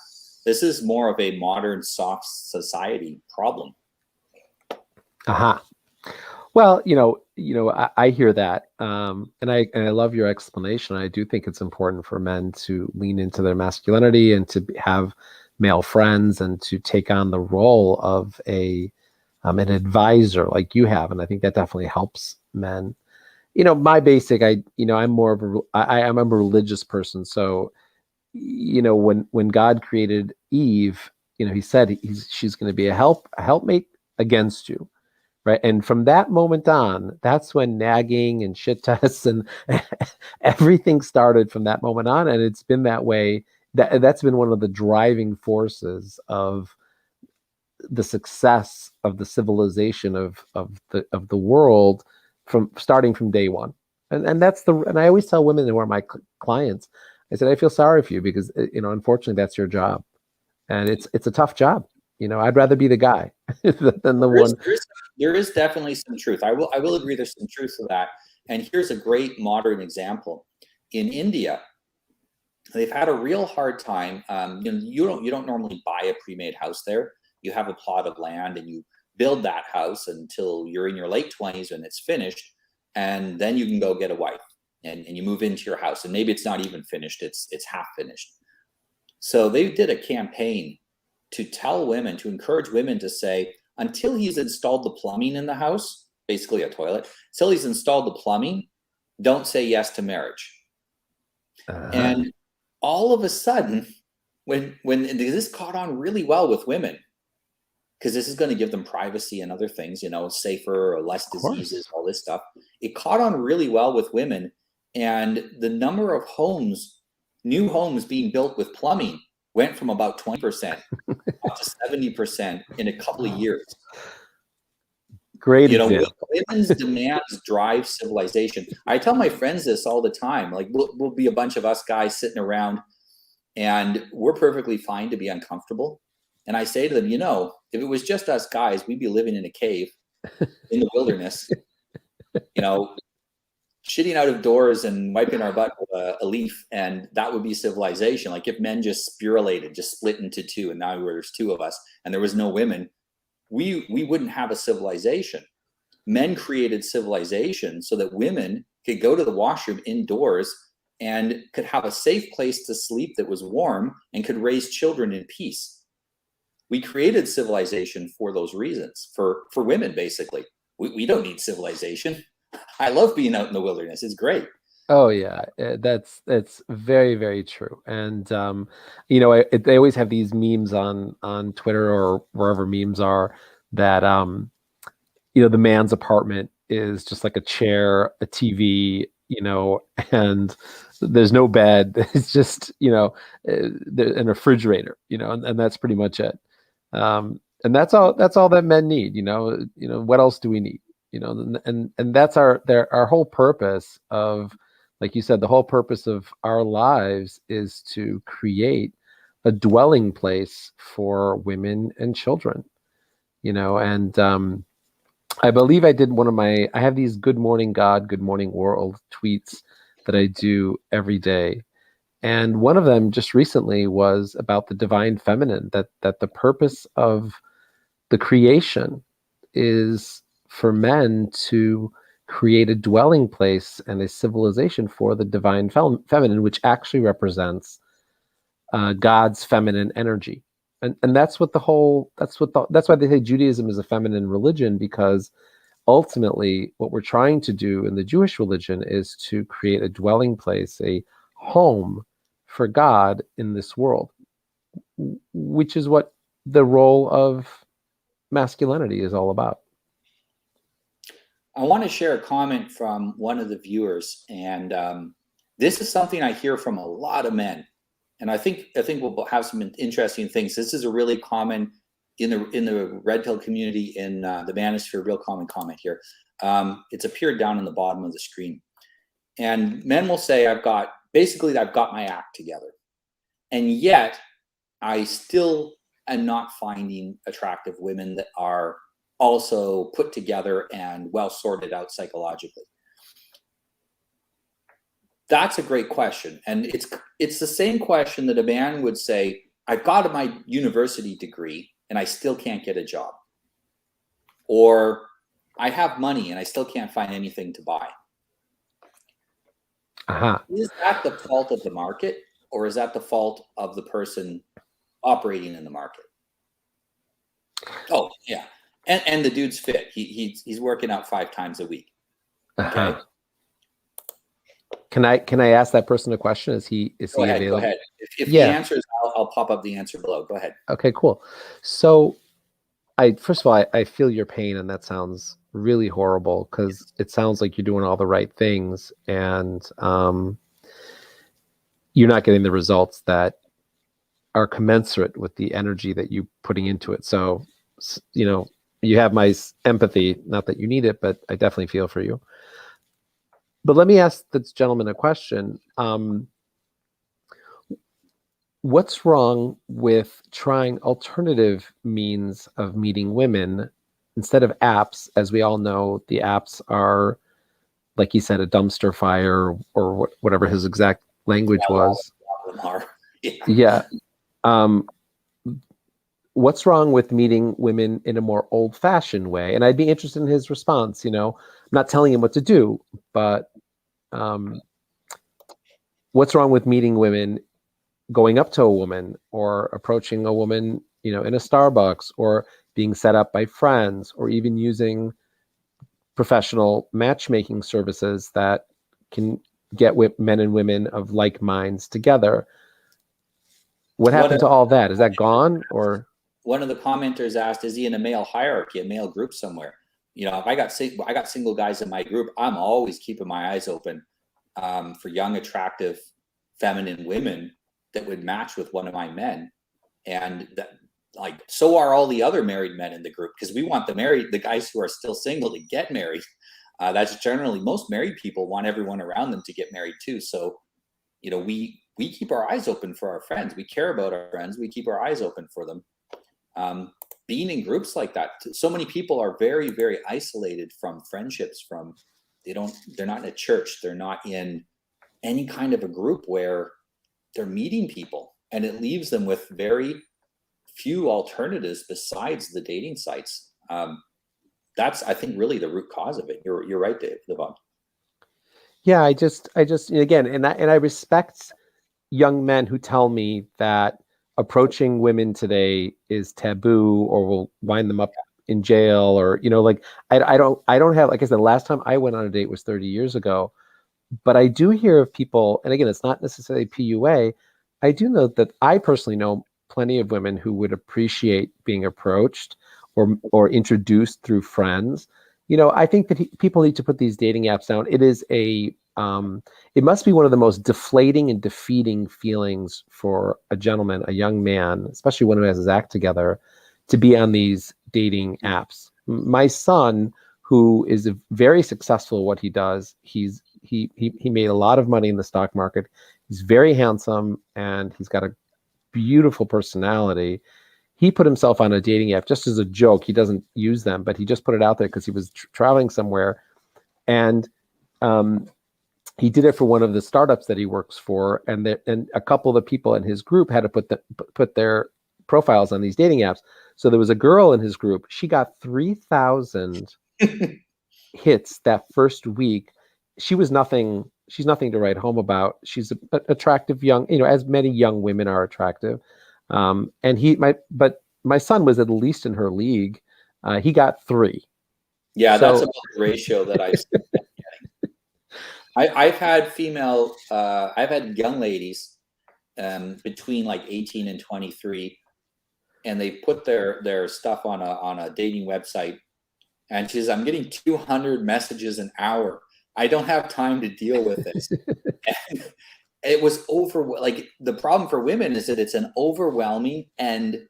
This is more of a modern soft society problem. Well, I hear that, and I love your explanation. I do think it's important for men to lean into their masculinity and to have male friends and to take on the role of an advisor like you have, and I think that definitely helps men. My basic, I'm more of I'm a religious person, so when God created Eve, he said she's going to be a helpmate against you. Right. And from that moment on, that's when nagging and shit tests and everything started from that moment on. And it's been that way. That's been one of the driving forces of the success of the civilization of the world, from starting from day one. And and I always tell women who are my clients, I said, I feel sorry for you, because unfortunately that's your job. And it's a tough job. I'd rather be the guy than the one. There is definitely some truth. I will agree there's some truth to that. And here's a great modern example. In India, they've had a real hard time. You don't normally buy a pre-made house there. You have a plot of land and you build that house until you're in your late 20s and it's finished. And then you can go get a wife and you move into your house. And maybe it's not even finished. It's half finished. So they did a campaign to tell women, to encourage women to say, until he's installed the plumbing in the house, basically a toilet, until he's installed the plumbing, don't say yes to marriage. And all of a sudden, when this caught on really well with women, because this is going to give them privacy and other things, safer or less diseases, all this stuff. It caught on really well with women. And the number of new homes being built with plumbing went from about 20% up to 70% in a couple of years. Great example. Women's demands drive civilization. I tell my friends this all the time. Like, we'll be a bunch of us guys sitting around, and we're perfectly fine to be uncomfortable. And I say to them, if it was just us guys, we'd be living in a cave in the wilderness, shitting out of doors and wiping our butt with a leaf, and that would be civilization. Like, if men just spiralated, just split into two, and now there's two of us, and there was no women, we wouldn't have a civilization. Men created civilization so that women could go to the washroom indoors and could have a safe place to sleep that was warm and could raise children in peace. We created civilization for those reasons, for women, basically. We don't need civilization. I love being out in the wilderness. It's great. Oh yeah, that's very, very true. And they always have these memes on Twitter or wherever memes are that the man's apartment is just like a chair, a TV, and there's no bed. It's just, and a refrigerator, and that's pretty much it. And that's all that men need, what else do we need? And that's our whole purpose of, like you said, the whole purpose of our lives is to create a dwelling place for women and children, and I believe I did I have these Good Morning God, Good Morning World tweets that I do every day. And one of them just recently was about the divine feminine, that the purpose of the creation is for men to create a dwelling place and a civilization for the divine feminine, which actually represents God's feminine energy. And that's why they say Judaism is a feminine religion, because ultimately what we're trying to do in the Jewish religion is to create a dwelling place, a home for God in this world, which is what the role of masculinity is all about. I want to share a comment from one of the viewers, and this is something I hear from a lot of men. And I think we'll have some interesting things. This is a really common in the red pill community in the Manosphere, real common comment here. It's appeared down in the bottom of the screen, and men will say, "I've got my act together, and yet I still am not finding attractive women that are also put together and well sorted out psychologically." That's a great question. And it's the same question that a man would say, "I've got my university degree and I still can't get a job." Or, "I have money and I still can't find anything to buy." Is that the fault of the market, or is that the fault of the person operating in the market? Oh, yeah. And the dude's fit. He's working out 5 times a week. Okay. Can I ask that person a question? Is he available? Go ahead. If he answers, I'll pop up the answer below. Go ahead. Okay, cool. So first of all, I feel your pain, and that sounds really horrible, because it sounds like you're doing all the right things, and you're not getting the results that are commensurate with the energy that you're putting into it. So, you have my empathy, not that you need it, but I definitely feel for you. But let me ask this gentleman a question. What's wrong with trying alternative means of meeting women instead of apps? As we all know, the apps are, like he said, a dumpster fire, or whatever his exact language was. Yeah. What's wrong with meeting women in a more old-fashioned way? And I'd be interested in his response. I'm not telling him what to do, but what's wrong with meeting women, going up to a woman, or approaching a woman, in a Starbucks, or being set up by friends, or even using professional matchmaking services that can get men and women of like minds together? What happened to all that? Is that gone? Or one of the commenters asked, "Is he in a male hierarchy, a male group somewhere?" If I got single guys in my group, I'm always keeping my eyes open for young, attractive, feminine women that would match with one of my men. And that, so are all the other married men in the group, because we want the guys who are still single to get married. That's generally, most married people want everyone around them to get married too. So, we keep our eyes open for our friends. We care about our friends. We keep our eyes open for them. Being in groups like that, so many people are very, very isolated from friendships. They're not in a church. They're not in any kind of a group where they're meeting people, and it leaves them with very few alternatives besides the dating sites. That's, I think, really the root cause of it. You're right, Devon. Yeah, I just again, and I respect young men who tell me that approaching women today is taboo, or will wind them up in jail, or I don't have, like I said, the last time I went on a date was 30 years ago. But I do hear of people, and again, it's not necessarily PUA. I do know that I personally know plenty of women who would appreciate being approached or introduced through friends. I think that people need to put these dating apps down. It is it must be one of the most deflating and defeating feelings for a gentleman, a young man, especially one who has his act together, to be on these dating apps. My son, who is very successful at what he does, he made a lot of money in the stock market. He's very handsome and he's got a beautiful personality. He put himself on a dating app just as a joke. He doesn't use them, but he just put it out there because he was traveling somewhere, and he did it for one of the startups that he works for, and a couple of the people in his group had to put their profiles on these dating apps. So there was a girl in his group. She got 3,000 hits that first week. She's nothing to write home about. She's an attractive young, as many young women are attractive. But my son was at least in her league. He got 3. Yeah, so, that's about the ratio that I've seen. I've had I've had young ladies between like 18 and 23, and they put their stuff on a dating website, and she says, I'm getting 200 messages an hour. I don't have time to deal with this. And it was the problem for women is that it's an overwhelming and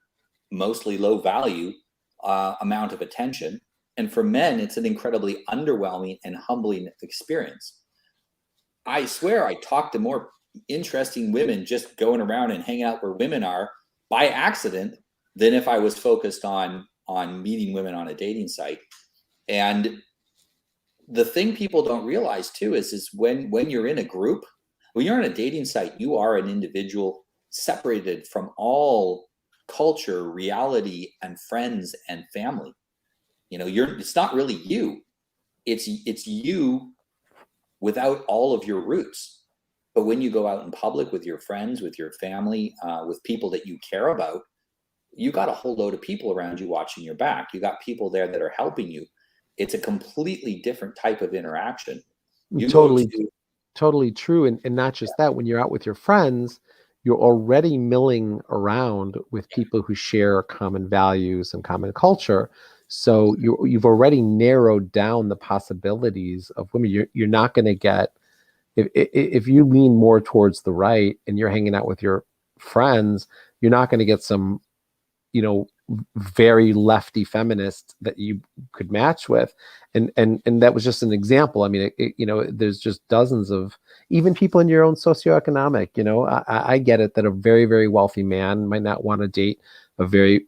mostly low value amount of attention. And for men, it's an incredibly underwhelming and humbling experience. I swear I talked to more interesting women just going around and hanging out where women are by accident than if I was focused on meeting women on a dating site. And the thing people don't realize too is when you're in a group, when you're on a dating site, you are an individual separated from all culture, reality, and friends and family. It's not really you. It's you without all of your roots. But when you go out in public with your friends, with your family, with people that you care about, you got a whole load of people around you watching your back. You got people there that are helping you. It's a completely different type of interaction. Totally true. And not just that, when you're out with your friends, you're already milling around with people who share common values and common culture. So you've already narrowed down the possibilities of women. You're not going to get, if you lean more towards the right and you're hanging out with your friends, you're not going to get some, very lefty feminist that you could match with. And that was just an example. I mean, there's just dozens of, even people in your own socioeconomic, I get it that a very, very wealthy man might not want to date a very,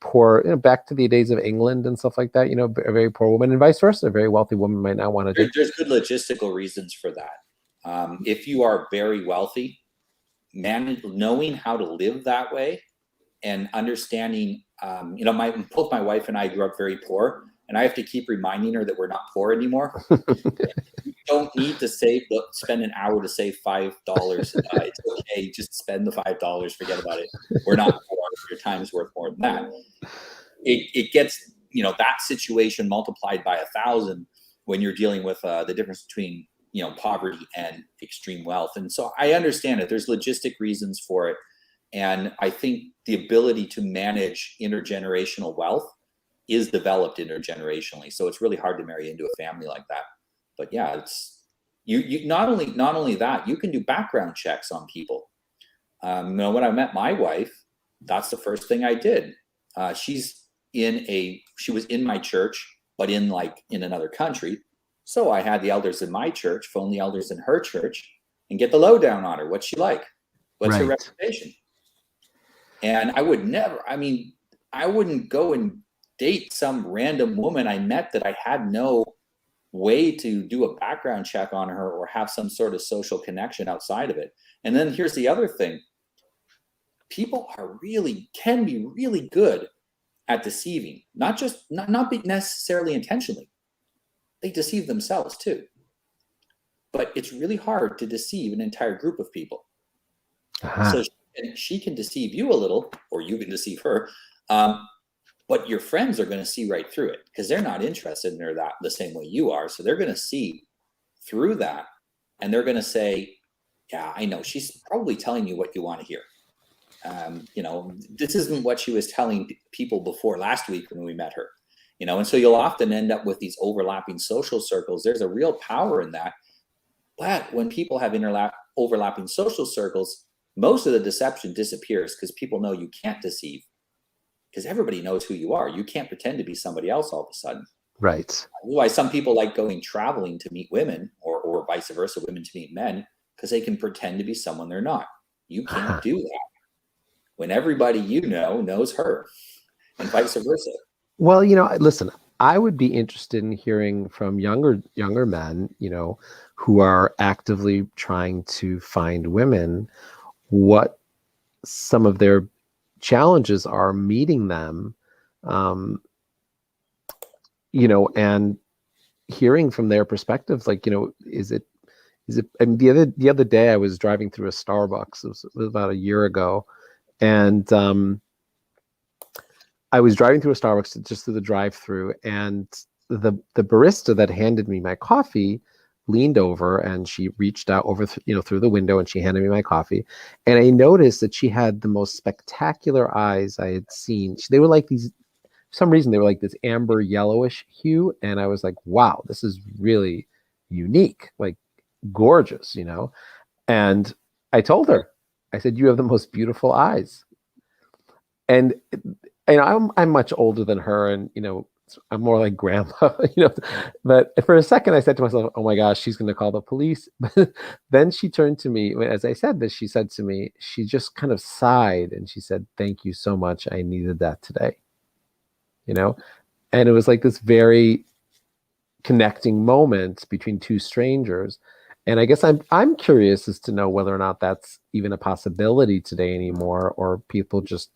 poor, back to the days of England and stuff like that, a very poor woman, and vice versa. A very wealthy woman might not want to date. There's good logistical reasons for that. If you are very wealthy, knowing how to live that way and understanding, both my wife and I grew up very poor, and I have to keep reminding her that we're not poor anymore. You don't need to spend an hour to save $5. It's okay, just spend the $5. Forget about it. We're not poor. Your time is worth more than that. It gets that situation multiplied by 1,000 when you're dealing with the difference between poverty and extreme wealth. And so I understand it. There's logistic reasons for it. And I think the ability to manage intergenerational wealth is developed intergenerationally. So it's really hard to marry into a family like that. But yeah, it's you not only that, you can do background checks on people. When I met my wife, that's the first thing I did. She was in my church, but in another country. So I had the elders in my church phone the elders in her church and get the lowdown on her. What's she like? What's her reputation? And I wouldn't go and date some random woman I met that I had no way to do a background check on her or have some sort of social connection outside of it. And then here's the other thing. People can be really good at deceiving, not necessarily intentionally. They deceive themselves too. But it's really hard to deceive an entire group of people. Uh-huh. So she can deceive you a little, or you can deceive her, but your friends are going to see right through it because they're not interested in her the same way you are. So they're going to see through that, and they're going to say, yeah, I know, she's probably telling you what you want to hear. This isn't what she was telling people before last week when we met her. And so you'll often end up with these overlapping social circles. There's a real power in that. But when people have overlapping social circles, most of the deception disappears because people know you can't deceive, because everybody knows who you are. You can't pretend to be somebody else all of a sudden. Right. Why some people like going traveling to meet women, or vice versa, women to meet men, because they can pretend to be someone they're not. You can't do that when everybody knows her, and vice versa. Well, listen, I would be interested in hearing from younger men, who are actively trying to find women, what some of their challenges are meeting them, and hearing from their perspectives, like, is it, I mean, the other day I was driving through a Starbucks. It was about a year ago, and I was driving through a Starbucks, just through the drive-through, and the barista that handed me my coffee leaned over and she reached out over through the window, and she handed me my coffee. And I noticed that she had the most spectacular eyes I had seen. They were like these, for some reason, they were like this amber yellowish hue, and I was like, wow, this is really unique, like gorgeous, And I told her, I said, you have the most beautiful eyes. And I'm much older than her, and I'm more like grandpa, But for a second, I said to myself, "Oh my gosh, she's going to call the police." But then she turned to me, as I said this. She said to me, she just kind of sighed, and she said, "Thank you so much. I needed that today." And it was like this very connecting moment between two strangers. And I guess I'm curious as to know whether or not that's even a possibility today anymore, or people just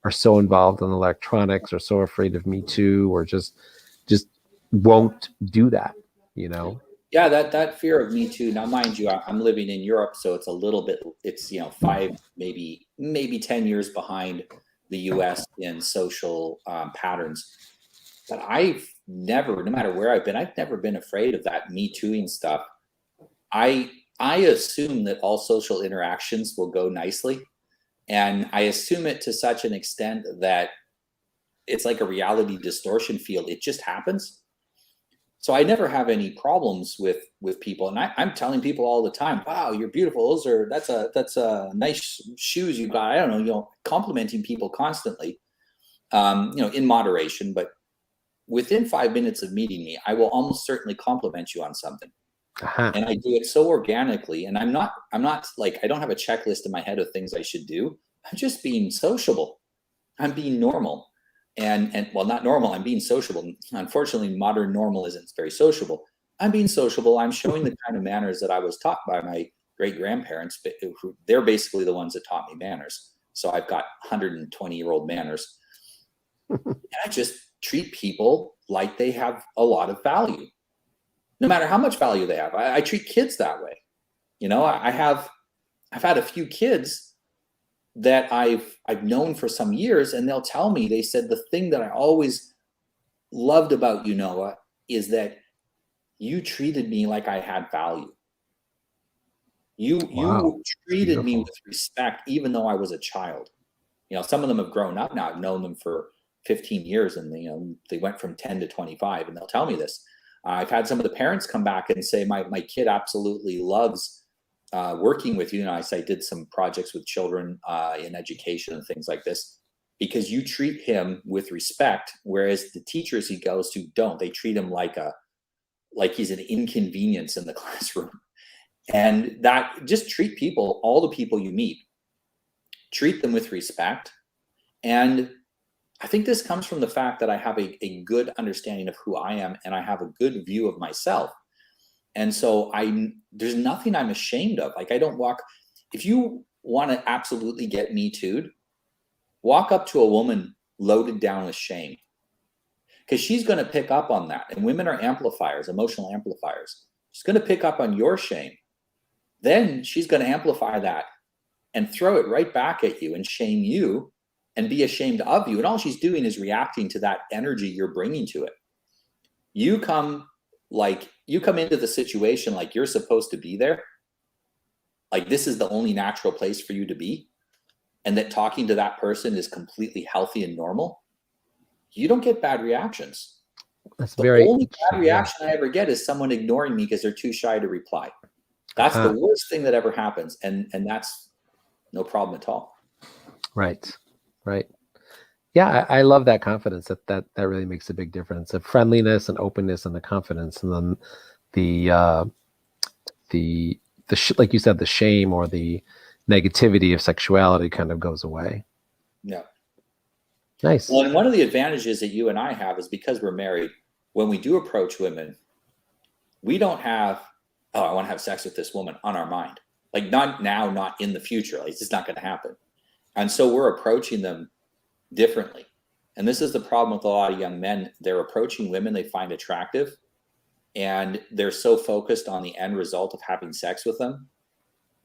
are so involved in electronics, or so afraid of Me Too, or just won't do that, Yeah, that fear of Me Too. Now, mind you, I'm living in Europe, so it's a little bit, it's 5, maybe 10 years behind the US in social patterns. But I've never, no matter where I've never been afraid of that Me Tooing stuff. I assume that all social interactions will go nicely. And I assume it to such an extent that it's like a reality distortion field. It just happens. So I never have any problems with people. And I'm telling people all the time, wow, you're beautiful. That's a nice shoes you got. I don't know, complimenting people constantly, in moderation. But within 5 minutes of meeting me, I will almost certainly compliment you on something. And I do it so organically. And I'm not like, I don't have a checklist in my head of things I should do. I'm just being sociable. I'm being normal. And well, not normal, I'm being sociable. Unfortunately, modern normal isn't very sociable. I'm being sociable. I'm showing the kind of manners that I was taught by my great grandparents, but they're basically the ones that taught me manners. So I've got 120-year-old manners. And I just treat people like they have a lot of value, no matter how much value they have. I treat kids that way. I've had a few kids that I've known for some years, and they'll tell me, they said, the thing that I always loved about you, Noah, is that you treated me like I had value. You treated me with respect, even though I was a child. Some of them have grown up now. I've known them for 15 years, and they went from 10 to 25, and they'll tell me this. I've had some of the parents come back and say, my kid absolutely loves working with you. I did some projects with children in education and things like this, because you treat him with respect, whereas the teachers he goes to don't. They treat him like he's an inconvenience in the classroom. And that, just treat people, all the people you meet, treat them with respect. And I think this comes from the fact that I have a good understanding of who I am, and I have a good view of myself. And so there's nothing I'm ashamed of. Like, I don't walk, if you want to absolutely get Me Too'd, walk up to a woman loaded down with shame, because she's going to pick up on that. And women are amplifiers, emotional amplifiers. She's going to pick up on your shame. Then she's going to amplify that and throw it right back at you and shame you and be ashamed of you. And all she's doing is reacting to that energy you're bringing to it. You come into the situation like you're supposed to be there, like this is the only natural place for you to be, and that talking to that person is completely healthy and normal. you don't get bad reactions. That's The very only bad interesting. reaction I ever get is someone ignoring me because they're too shy to reply. That's the worst thing that ever happens. And that's no problem at all. Right. Yeah, I love that confidence. That really makes a big difference. The friendliness and openness and the confidence, and then the like you said, the shame or the negativity of sexuality kind of goes away. Yeah. Nice. Well, and one of the advantages that you and I have is because we're married, when we do approach women, we don't have, oh, I want to have sex with this woman on our mind. Like not now, not in the future. Like it's just not going to happen. And so we're approaching them differently. And this is the problem with a lot of young men. They're approaching women they find attractive, and they're so focused on the end result of having sex with them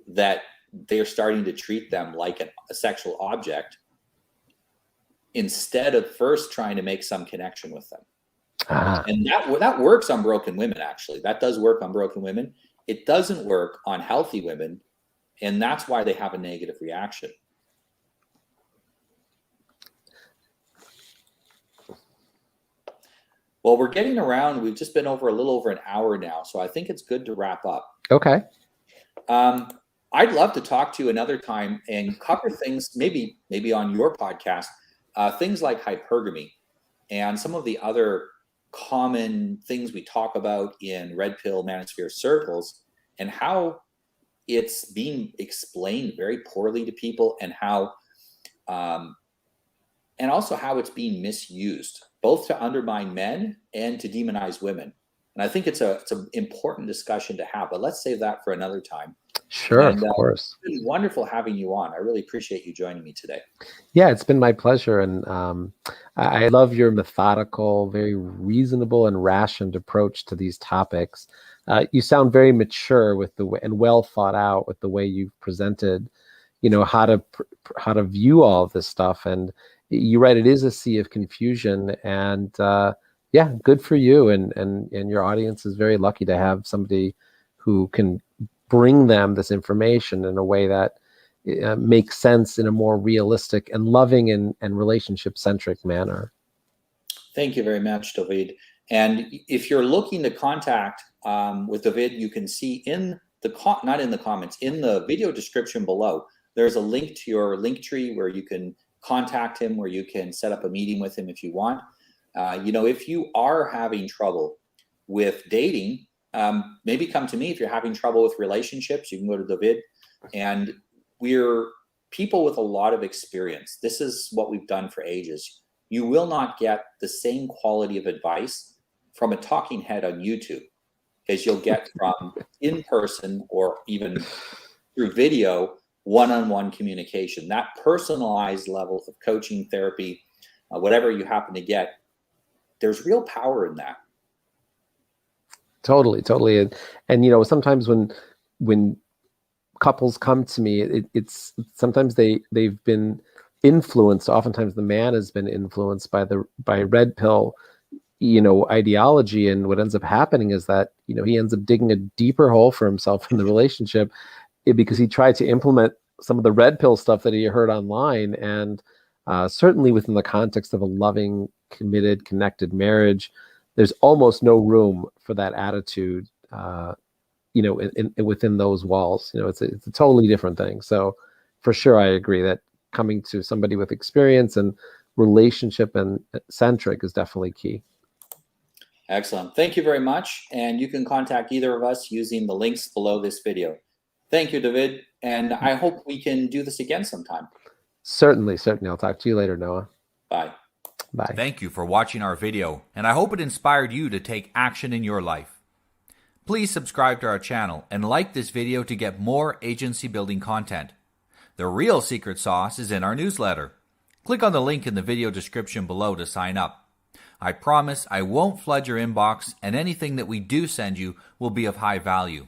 that they're starting to treat them like a sexual object instead of first trying to make some connection with them. And that works on broken women, actually. That does work on broken women. It doesn't work on healthy women, and that's why they have a negative reaction. Well, we're getting around. We've just been over a little over an hour now, so I think it's good to wrap up. Okay. I'd love to talk to you another time and cover things, maybe on your podcast, things like hypergamy and some of the other common things we talk about in red pill manosphere circles, and how it's being explained very poorly to people, and how and also how it's being misused, both to undermine men and to demonize women. And I think it's an important discussion to have, but let's save that for another time. Sure, of course. It's been wonderful having you on. I really appreciate you joining me today. Yeah, it's been my pleasure. And I love your methodical, very reasonable and rationed approach to these topics. You sound very mature with the way, and well thought out with the way you've presented, how to view all of this stuff. And you're right, it is a sea of confusion. And yeah, good for you. And your audience is very lucky to have somebody who can bring them this information in a way that makes sense in a more realistic and loving and relationship-centric manner. Thank you very much, Dovid. And if you're looking to contact with Dovid, you can see in the not in the comments, in the video description below, there's a link to your Linktree where you can contact him, where you can set up a meeting with him if you want. If you are having trouble with dating, maybe come to me. If you're having trouble with relationships, you can go to Dovid. And we're people with a lot of experience. This is what we've done for ages. You will not get the same quality of advice from a talking head on YouTube as you'll get from in person or even through video, one-on-one communication. That personalized level of coaching, therapy, whatever you happen to get, there's real power in that. Totally. And sometimes when couples come to me, it's sometimes they've been influenced. Oftentimes the man has been influenced by red pill, ideology, and what ends up happening is that he ends up digging a deeper hole for himself in the relationship because he tried to implement some of the red pill stuff that he heard online. And certainly within the context of a loving, committed, connected marriage, there's almost no room for that attitude, within those walls. It's a totally different thing. So for sure, I agree that coming to somebody with experience and relationship and centric is definitely key. Excellent. Thank you very much. And you can contact either of us using the links below this video. Thank you, Dovid. And I hope we can do this again sometime. Certainly. I'll talk to you later, Noah. Bye. Bye. Thank you for watching our video, and I hope it inspired you to take action in your life. Please subscribe to our channel and like this video to get more agency building content. The real secret sauce is in our newsletter. Click on the link in the video description below to sign up. I promise I won't flood your inbox, and anything that we do send you will be of high value.